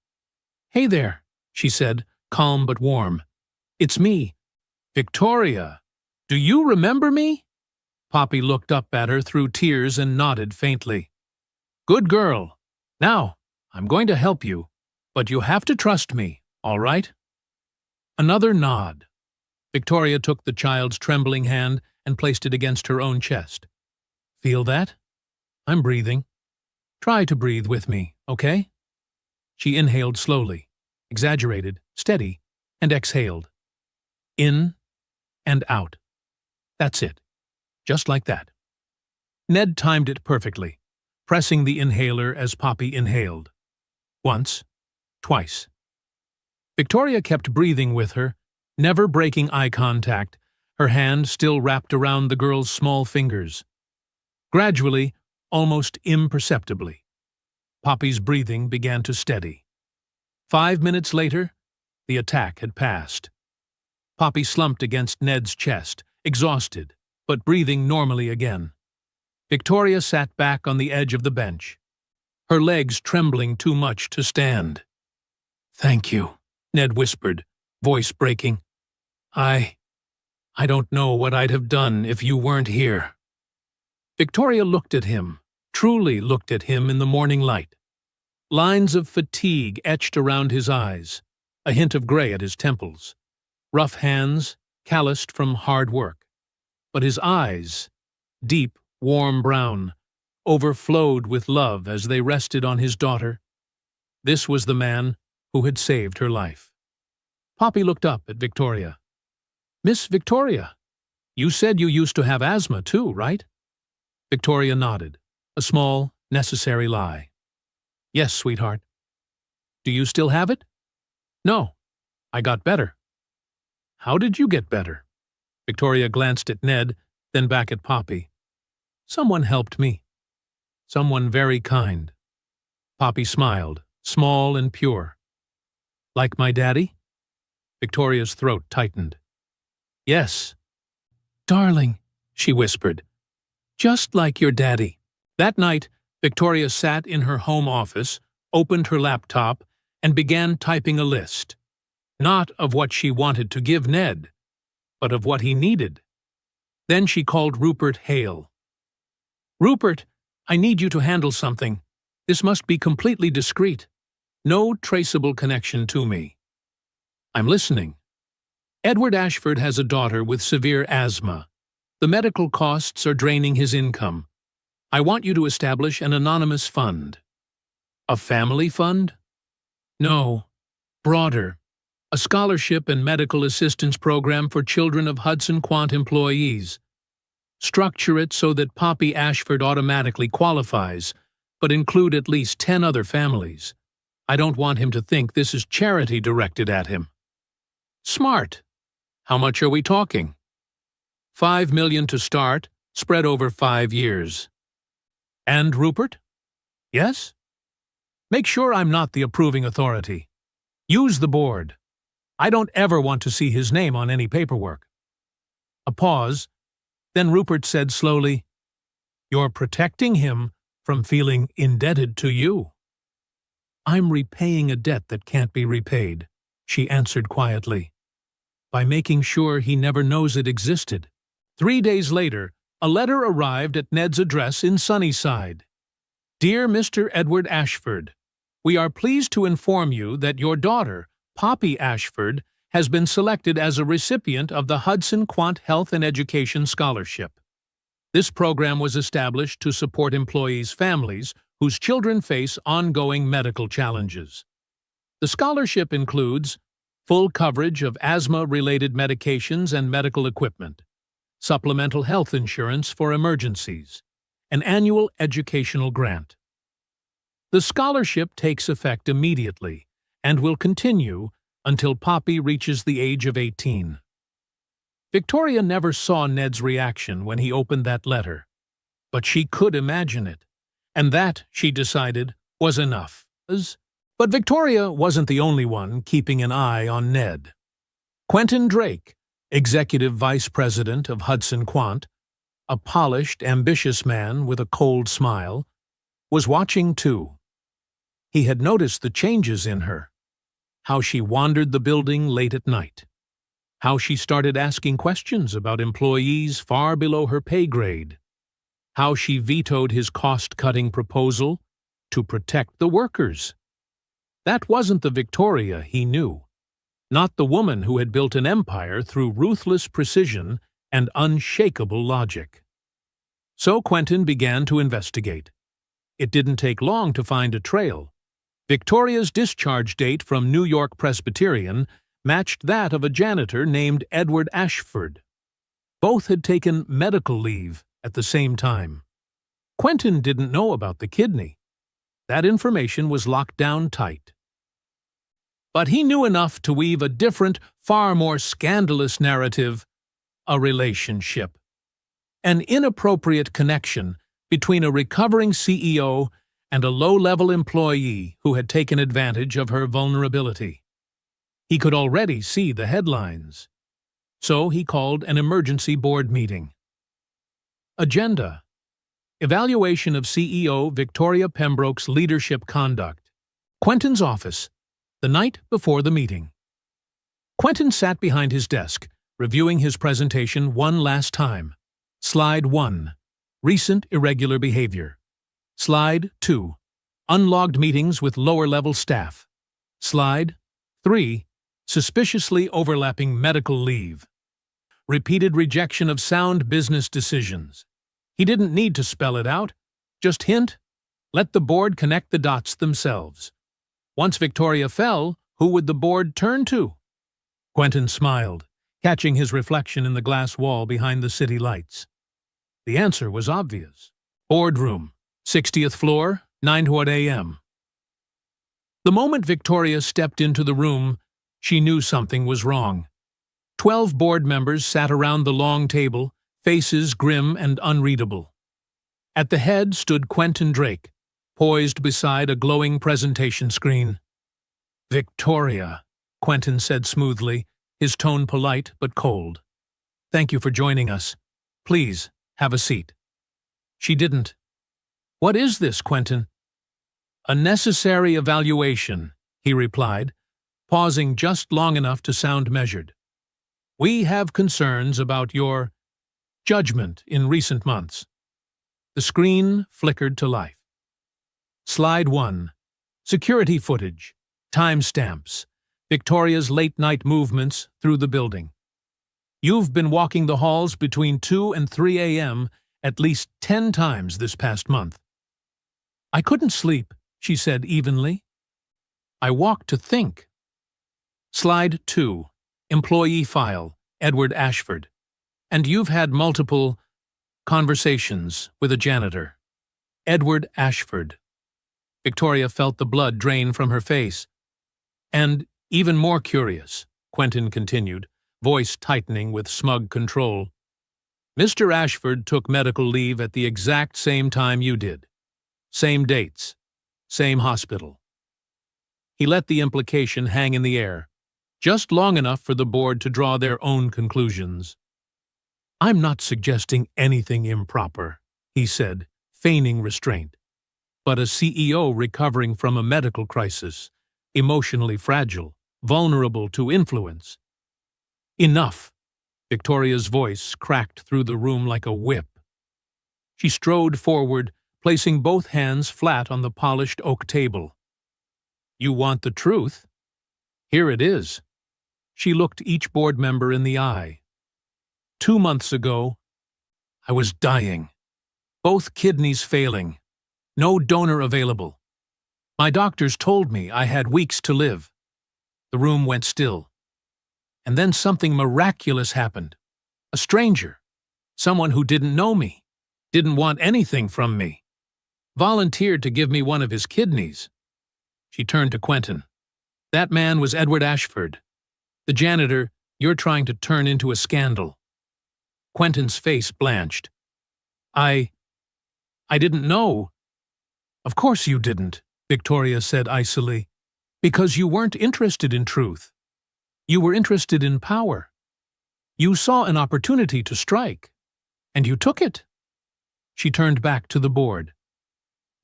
"Hey there," she said, calm but warm. "It's me. Victoria, do you remember me?" Poppy looked up at her through tears and nodded faintly. "Good girl. Now, I'm going to help you, but you have to trust me, all right?" Another nod. Victoria took the child's trembling hand and placed it against her own chest. "Feel that? I'm breathing. Try to breathe with me, okay?" She inhaled slowly, exaggerated, steady, and exhaled. In and out. That's it. Just like that. Ned timed it perfectly, pressing the inhaler as Poppy inhaled. Once, twice. Victoria kept breathing with her, never breaking eye contact, her hand still wrapped around the girl's small fingers. Gradually, almost imperceptibly, Poppy's breathing began to steady. 5 minutes later, the attack had passed. Poppy slumped against Ned's chest, exhausted, but breathing normally again. Victoria sat back on the edge of the bench, her legs trembling too much to stand. "Thank you," Ned whispered, voice breaking. I don't know what I'd have done if you weren't here." Victoria looked at him, truly looked at him in the morning light. Lines of fatigue etched around his eyes, a hint of gray at his temples. Rough hands, calloused from hard work. But his eyes, deep, warm brown, overflowed with love as they rested on his daughter. This was the man who had saved her life. Poppy looked up at Victoria. "Miss Victoria, you said you used to have asthma too, right?" Victoria nodded, a small, necessary lie. "Yes, sweetheart." "Do you still have it?" "No, I got better." "How did you get better?" Victoria glanced at Ned, then back at Poppy. "Someone helped me. Someone very kind." Poppy smiled, small and pure. "Like my daddy?" Victoria's throat tightened. "Yes." "Darling," she whispered. "Just like your daddy." That night, Victoria sat in her home office, opened her laptop, and began typing a list. Not of what she wanted to give Ned, but of what he needed. Then she called Rupert Hale. "Rupert, I need you to handle something. This must be completely discreet. No traceable connection to me." "I'm listening." "Edward Ashford has a daughter with severe asthma. The medical costs are draining his income. I want you to establish an anonymous fund." "A family fund?" "No. Broader. A scholarship and medical assistance program for children of Hudson Quant employees. Structure it so that Poppy Ashford automatically qualifies, but include at least 10 other families. I don't want him to think this is charity directed at him." "Smart. How much are we talking?" $5 million to start, spread over 5 years. "And Rupert?" "Yes?" "Make sure I'm not the approving authority. Use the board. I don't ever want to see his name on any paperwork." A pause. Then Rupert said slowly, "You're protecting him from feeling indebted to you." "I'm repaying a debt that can't be repaid," she answered quietly, "by making sure he never knows it existed." 3 days later, a letter arrived at Ned's address in Sunnyside. "Dear Mr. Edward Ashford, we are pleased to inform you that your daughter, Poppy Ashford, has been selected as a recipient of the Hudson Quant Health and Education Scholarship. This program was established to support employees' families whose children face ongoing medical challenges. The scholarship includes full coverage of asthma-related medications and medical equipment, supplemental health insurance for emergencies, an annual educational grant. The scholarship takes effect immediately and will continue until Poppy reaches the age of 18. Victoria never saw Ned's reaction when he opened that letter, but she could imagine it, and that, she decided, was enough. But Victoria wasn't the only one keeping an eye on Ned. Quentin Drake, Executive Vice President of Hudson Quant, a polished, ambitious man with a cold smile, was watching too. He had noticed the changes in her, how she wandered the building late at night, how she started asking questions about employees far below her pay grade, how she vetoed his cost-cutting proposal to protect the workers. That wasn't the Victoria he knew, not the woman who had built an empire through ruthless precision and unshakable logic. So Quentin began to investigate. It didn't take long to find a trail. Victoria's discharge date from New York Presbyterian matched that of a janitor named Edward Ashford. Both had taken medical leave at the same time. Quentin didn't know about the kidney. That information was locked down tight. But he knew enough to weave a different, far more scandalous narrative: a relationship. An inappropriate connection between a recovering CEO and a low-level employee who had taken advantage of her vulnerability. He could already see the headlines. So he called an emergency board meeting. Agenda: Evaluation of CEO Victoria Pembroke's leadership conduct. Quentin's office, the night before the meeting. Quentin sat behind his desk, reviewing his presentation one last time. Slide 1. Recent irregular behavior. Slide 2. Unlogged meetings with lower-level staff. Slide 3. Suspiciously overlapping medical leave. Repeated rejection of sound business decisions. He didn't need to spell it out. Just hint. Let the board connect the dots themselves. Once Victoria fell, who would the board turn to? Quentin smiled, catching his reflection in the glass wall behind the city lights. The answer was obvious. Boardroom, 60th floor, 9 a.m. The moment Victoria stepped into the room, she knew something was wrong. 12 board members sat around the long table, faces grim and unreadable. At the head stood Quentin Drake, poised beside a glowing presentation screen. "Victoria," Quentin said smoothly, his tone polite but cold. "Thank you for joining us. Please, have a seat." She didn't. "What is this, Quentin?" "A necessary evaluation," he replied, pausing just long enough to sound measured. "We have concerns about your judgment in recent months." The screen flickered to life. Slide 1. Security footage. Timestamps. Victoria's late-night movements through the building. "You've been walking the halls between 2 and 3 a.m. at least 10 times this past month." "I couldn't sleep," she said evenly. "I walked to think." Slide 2. Employee file. Edward Ashford. "And you've had multiple conversations with a janitor." Edward Ashford. Victoria felt the blood drain from her face. "And even more curious," Quentin continued, voice tightening with smug control, "Mr. Ashford took medical leave at the exact same time you did. Same dates. Same hospital." He let the implication hang in the air, just long enough for the board to draw their own conclusions. "I'm not suggesting anything improper," he said, feigning restraint. "But a CEO recovering from a medical crisis, emotionally fragile, vulnerable to influence." "Enough!" Victoria's voice cracked through the room like a whip. She strode forward, placing both hands flat on the polished oak table. "You want the truth? Here it is." She looked each board member in the eye. 2 months ago, I was dying. Both kidneys failing. No donor available. My doctors told me I had weeks to live. The room went still. And then something miraculous happened. A stranger, someone who didn't know me, didn't want anything from me, volunteered to give me one of his kidneys. She turned to Quentin. That man was Edward Ashford, the janitor you're trying to turn into a scandal. Quentin's face blanched. I didn't know. Of course you didn't, Victoria said icily, because you weren't interested in truth. You were interested in power. You saw an opportunity to strike, and you took it. She turned back to the board.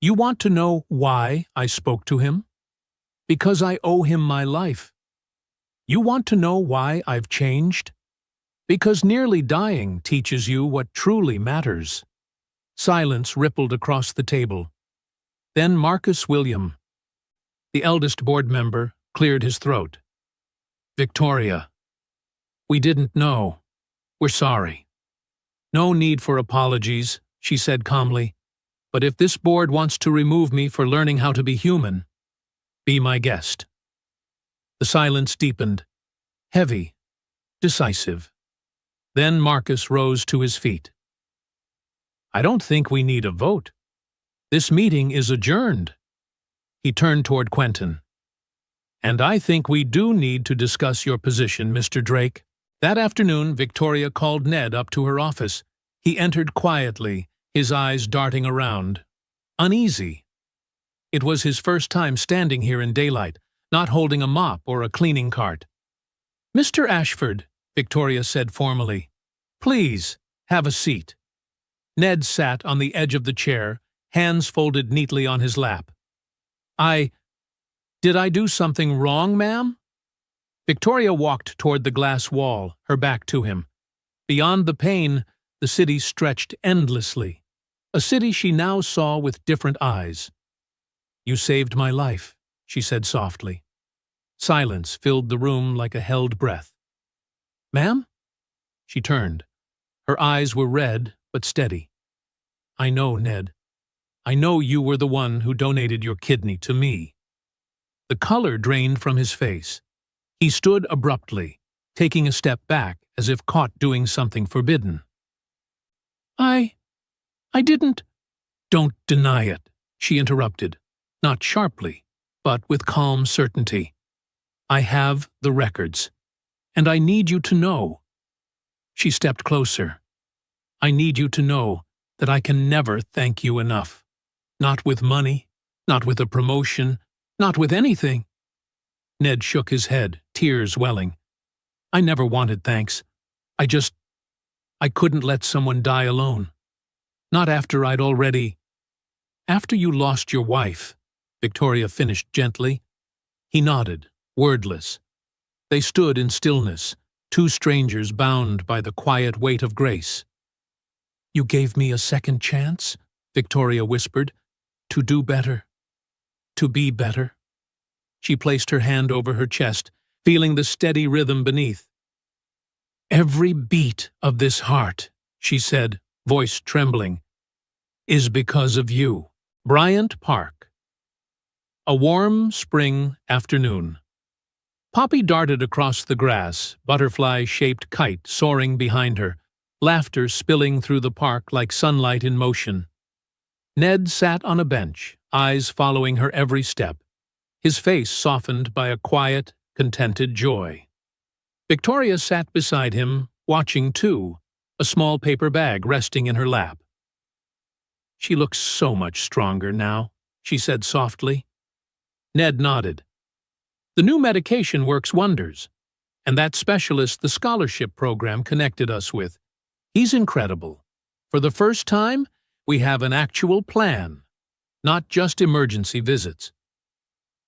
You want to know why I spoke to him? Because I owe him my life. You want to know why I've changed? Because nearly dying teaches you what truly matters. Silence rippled across the table. Then Marcus William, the eldest board member, cleared his throat. Victoria, we didn't know. We're sorry. No need for apologies, she said calmly. But if this board wants to remove me for learning how to be human, be my guest. The silence deepened, heavy, decisive. Then Marcus rose to his feet. I don't think we need a vote. This meeting is adjourned. He turned toward Quentin. And I think we do need to discuss your position, Mr. Drake. That afternoon, Victoria called Ned up to her office. He entered quietly, his eyes darting around. Uneasy. It was his first time standing here in daylight, not holding a mop or a cleaning cart. Mr. Ashford, Victoria said formally, please, have a seat. Ned sat on the edge of the chair, hands folded neatly on his lap. Did I do something wrong, ma'am? Victoria walked toward the glass wall, her back to him. Beyond the pane, the city stretched endlessly, a city she now saw with different eyes. You saved my life, she said softly. Silence filled the room like a held breath. Ma'am? She turned. Her eyes were red but steady. I know, Ned. I know you were the one who donated your kidney to me. The color drained from his face. He stood abruptly, taking a step back as if caught doing something forbidden. I didn't. Don't deny it, she interrupted, not sharply, but with calm certainty. I have the records, and I need you to know. She stepped closer. I need you to know that I can never thank you enough. Not with money, not with a promotion, not with anything. Ned shook his head, tears welling. I never wanted thanks. I couldn't let someone die alone. Not after I'd already... After you lost your wife, Victoria finished gently. He nodded, wordless. They stood in stillness, two strangers bound by the quiet weight of grace. You gave me a second chance, Victoria whispered, to do better, to be better. She placed her hand over her chest, feeling the steady rhythm beneath. Every beat of this heart, she said, voice trembling, is because of you. Bryant Park. A warm spring afternoon. Poppy darted across the grass, butterfly-shaped kite soaring behind her, laughter spilling through the park like sunlight in motion. Ned sat on a bench, eyes following her every step, his face softened by a quiet, contented joy. Victoria sat beside him, watching too, a small paper bag resting in her lap. She looks so much stronger now, she said softly. Ned nodded. The new medication works wonders, and that specialist the scholarship program connected us with. He's incredible. For the first time, we have an actual plan, not just emergency visits.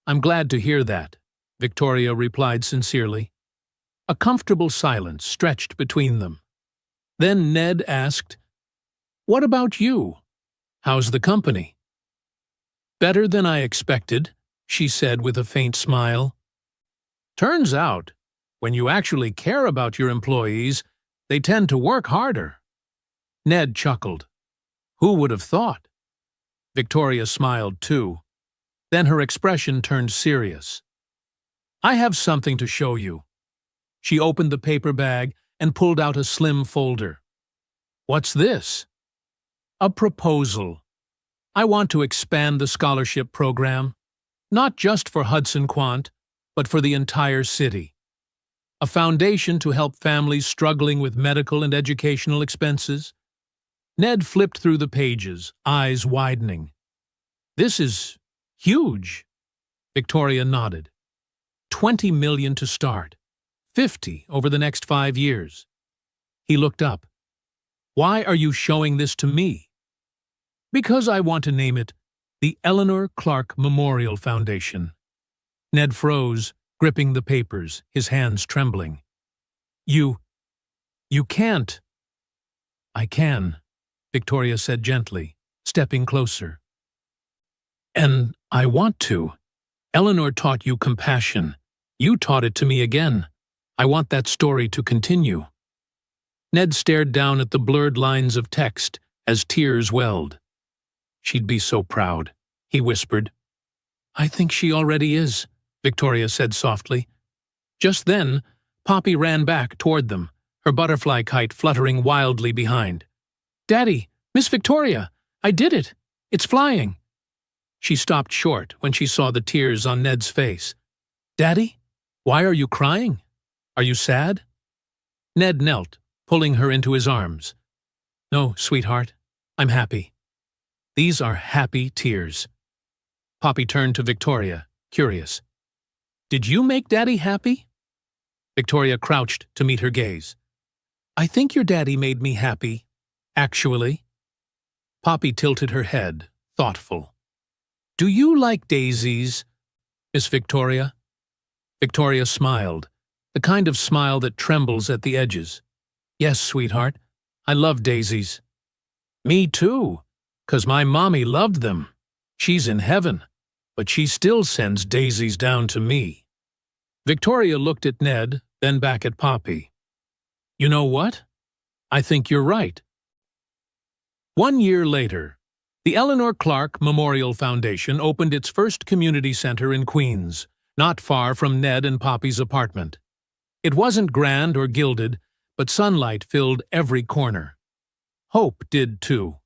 I'm glad to hear that, Victoria replied sincerely. A comfortable silence stretched between them. Then Ned asked, What about you? How's the company? Better than I expected, she said with a faint smile. Turns out, when you actually care about your employees, they tend to work harder. Ned chuckled. Who would have thought? Victoria smiled too. Then her expression turned serious. I have something to show you. She opened the paper bag and pulled out a slim folder. What's this? A proposal. I want to expand the scholarship program, not just for Hudson Quant, but for the entire city. A foundation to help families struggling with medical and educational expenses. Ned flipped through the pages, eyes widening. This is huge. Victoria nodded. 20 million to start. 50 over the next 5 years. He looked up. Why are you showing this to me? Because I want to name it the Eleanor Clark Memorial Foundation. Ned froze, gripping the papers, his hands trembling. You can't. I can, Victoria said gently, stepping closer. And I want to. Eleanor taught you compassion. You taught it to me again. I want that story to continue. Ned stared down at the blurred lines of text as tears welled. She'd be so proud, he whispered. I think she already is, Victoria said softly. Just then, Poppy ran back toward them, her butterfly kite fluttering wildly behind. Daddy, Miss Victoria, I did it. It's flying. She stopped short when she saw the tears on Ned's face. Daddy, why are you crying? Are you sad? Ned knelt, pulling her into his arms. No, sweetheart, I'm happy. These are happy tears. Poppy turned to Victoria, curious. Did you make Daddy happy? Victoria crouched to meet her gaze. I think your daddy made me happy, actually. Poppy tilted her head, thoughtful. Do you like daisies, Miss Victoria? Victoria smiled, the kind of smile that trembles at the edges. Yes, sweetheart, I love daisies. Me too, 'cause my mommy loved them. She's in heaven, but she still sends daisies down to me. Victoria looked at Ned, then back at Poppy. You know what? I think you're right. 1 year later, the Eleanor Clark Memorial Foundation opened its first community center in Queens, not far from Ned and Poppy's apartment. It wasn't grand or gilded, but sunlight filled every corner. Hope did too.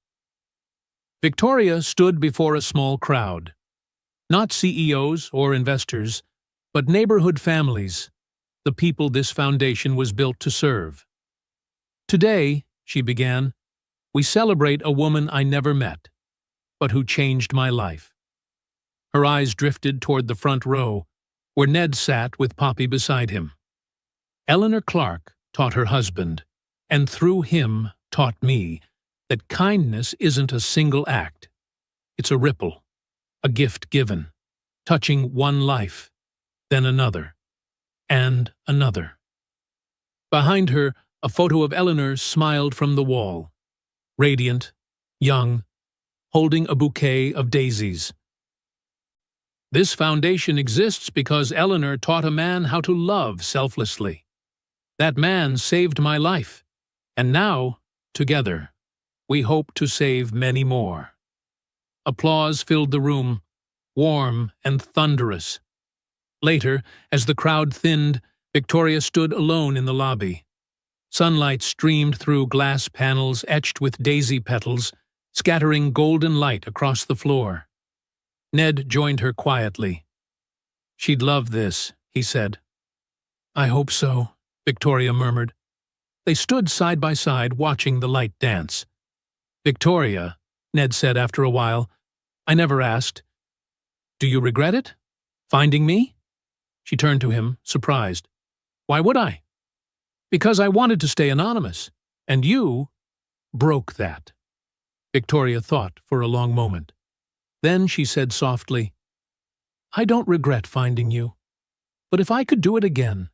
Victoria stood before a small crowd. Not CEOs or investors, but neighborhood families, the people this foundation was built to serve. Today, she began, we celebrate a woman I never met, but who changed my life. Her eyes drifted toward the front row, where Ned sat with Poppy beside him. Eleanor Clark taught her husband, and through him taught me, that kindness isn't a single act. It's a ripple, a gift given, touching one life, then another, and another. Behind her, a photo of Eleanor smiled from the wall, radiant, young, holding a bouquet of daisies. This foundation exists because Eleanor taught a man how to love selflessly. That man saved my life, and now, together, we hope to save many more. Applause filled the room, warm and thunderous. Later, as the crowd thinned, Victoria stood alone in the lobby. Sunlight streamed through glass panels etched with daisy petals, scattering golden light across the floor. Ned joined her quietly. She'd love this, he said. I hope so, Victoria murmured. They stood side by side watching the light dance. Victoria, Ned said after a while, I never asked. Do you regret it? Finding me? She turned to him, surprised. Why would I? Because I wanted to stay anonymous, and you broke that. Victoria thought for a long moment. Then she said softly, I don't regret finding you, but if I could do it again,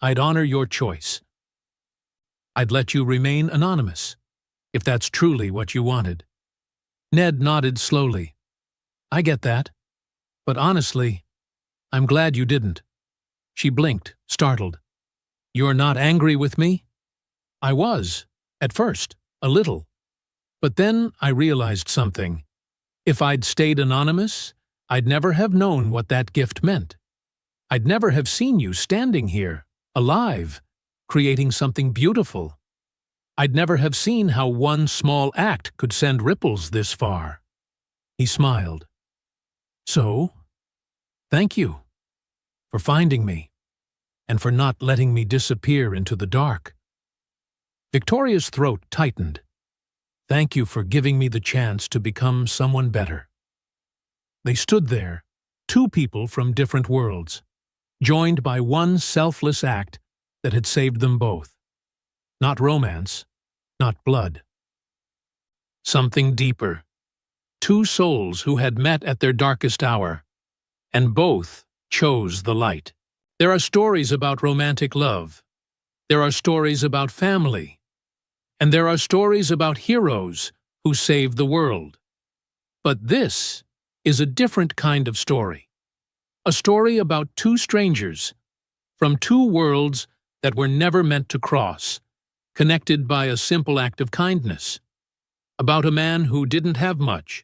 I'd honor your choice. I'd let you remain anonymous, if that's truly what you wanted. Ned nodded slowly. I get that, but honestly, I'm glad you didn't. She blinked, startled. You're not angry with me? I was, at first, a little. But then I realized something. If I'd stayed anonymous, I'd never have known what that gift meant. I'd never have seen you standing here, alive, creating something beautiful. I'd never have seen how one small act could send ripples this far. He smiled. So, thank you for finding me and for not letting me disappear into the dark. Victoria's throat tightened. Thank you for giving me the chance to become someone better. They stood there, two people from different worlds, joined by one selfless act that had saved them both. Not romance, not blood. Something deeper. Two souls who had met at their darkest hour, and both chose the light. There are stories about romantic love. There are stories about family. And there are stories about heroes who saved the world. But this is a different kind of story. A story about two strangers from two worlds that were never meant to cross, connected by a simple act of kindness. About a man who didn't have much,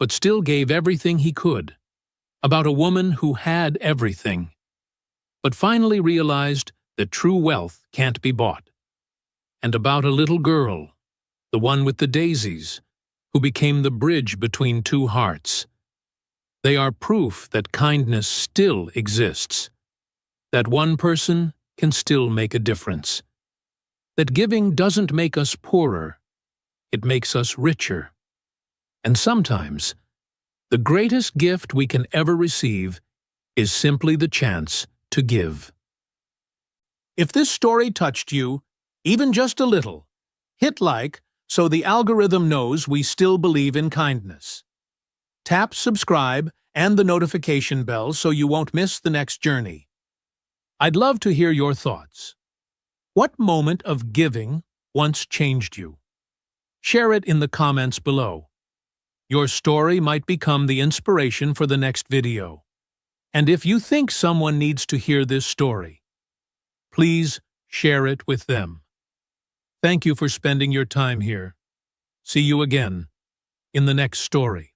but still gave everything he could. About a woman who had everything, but finally realized that true wealth can't be bought. And about a little girl, the one with the daisies, who became the bridge between two hearts. They are proof that kindness still exists, that one person can still make a difference, that giving doesn't make us poorer, it makes us richer. And sometimes, the greatest gift we can ever receive is simply the chance to give. If this story touched you, even just a little, hit like so the algorithm knows we still believe in kindness. Tap subscribe and the notification bell so you won't miss the next journey. I'd love to hear your thoughts. What moment of giving once changed you? Share it in the comments below. Your story might become the inspiration for the next video. And if you think someone needs to hear this story, please share it with them. Thank you for spending your time here. See you again in the next story.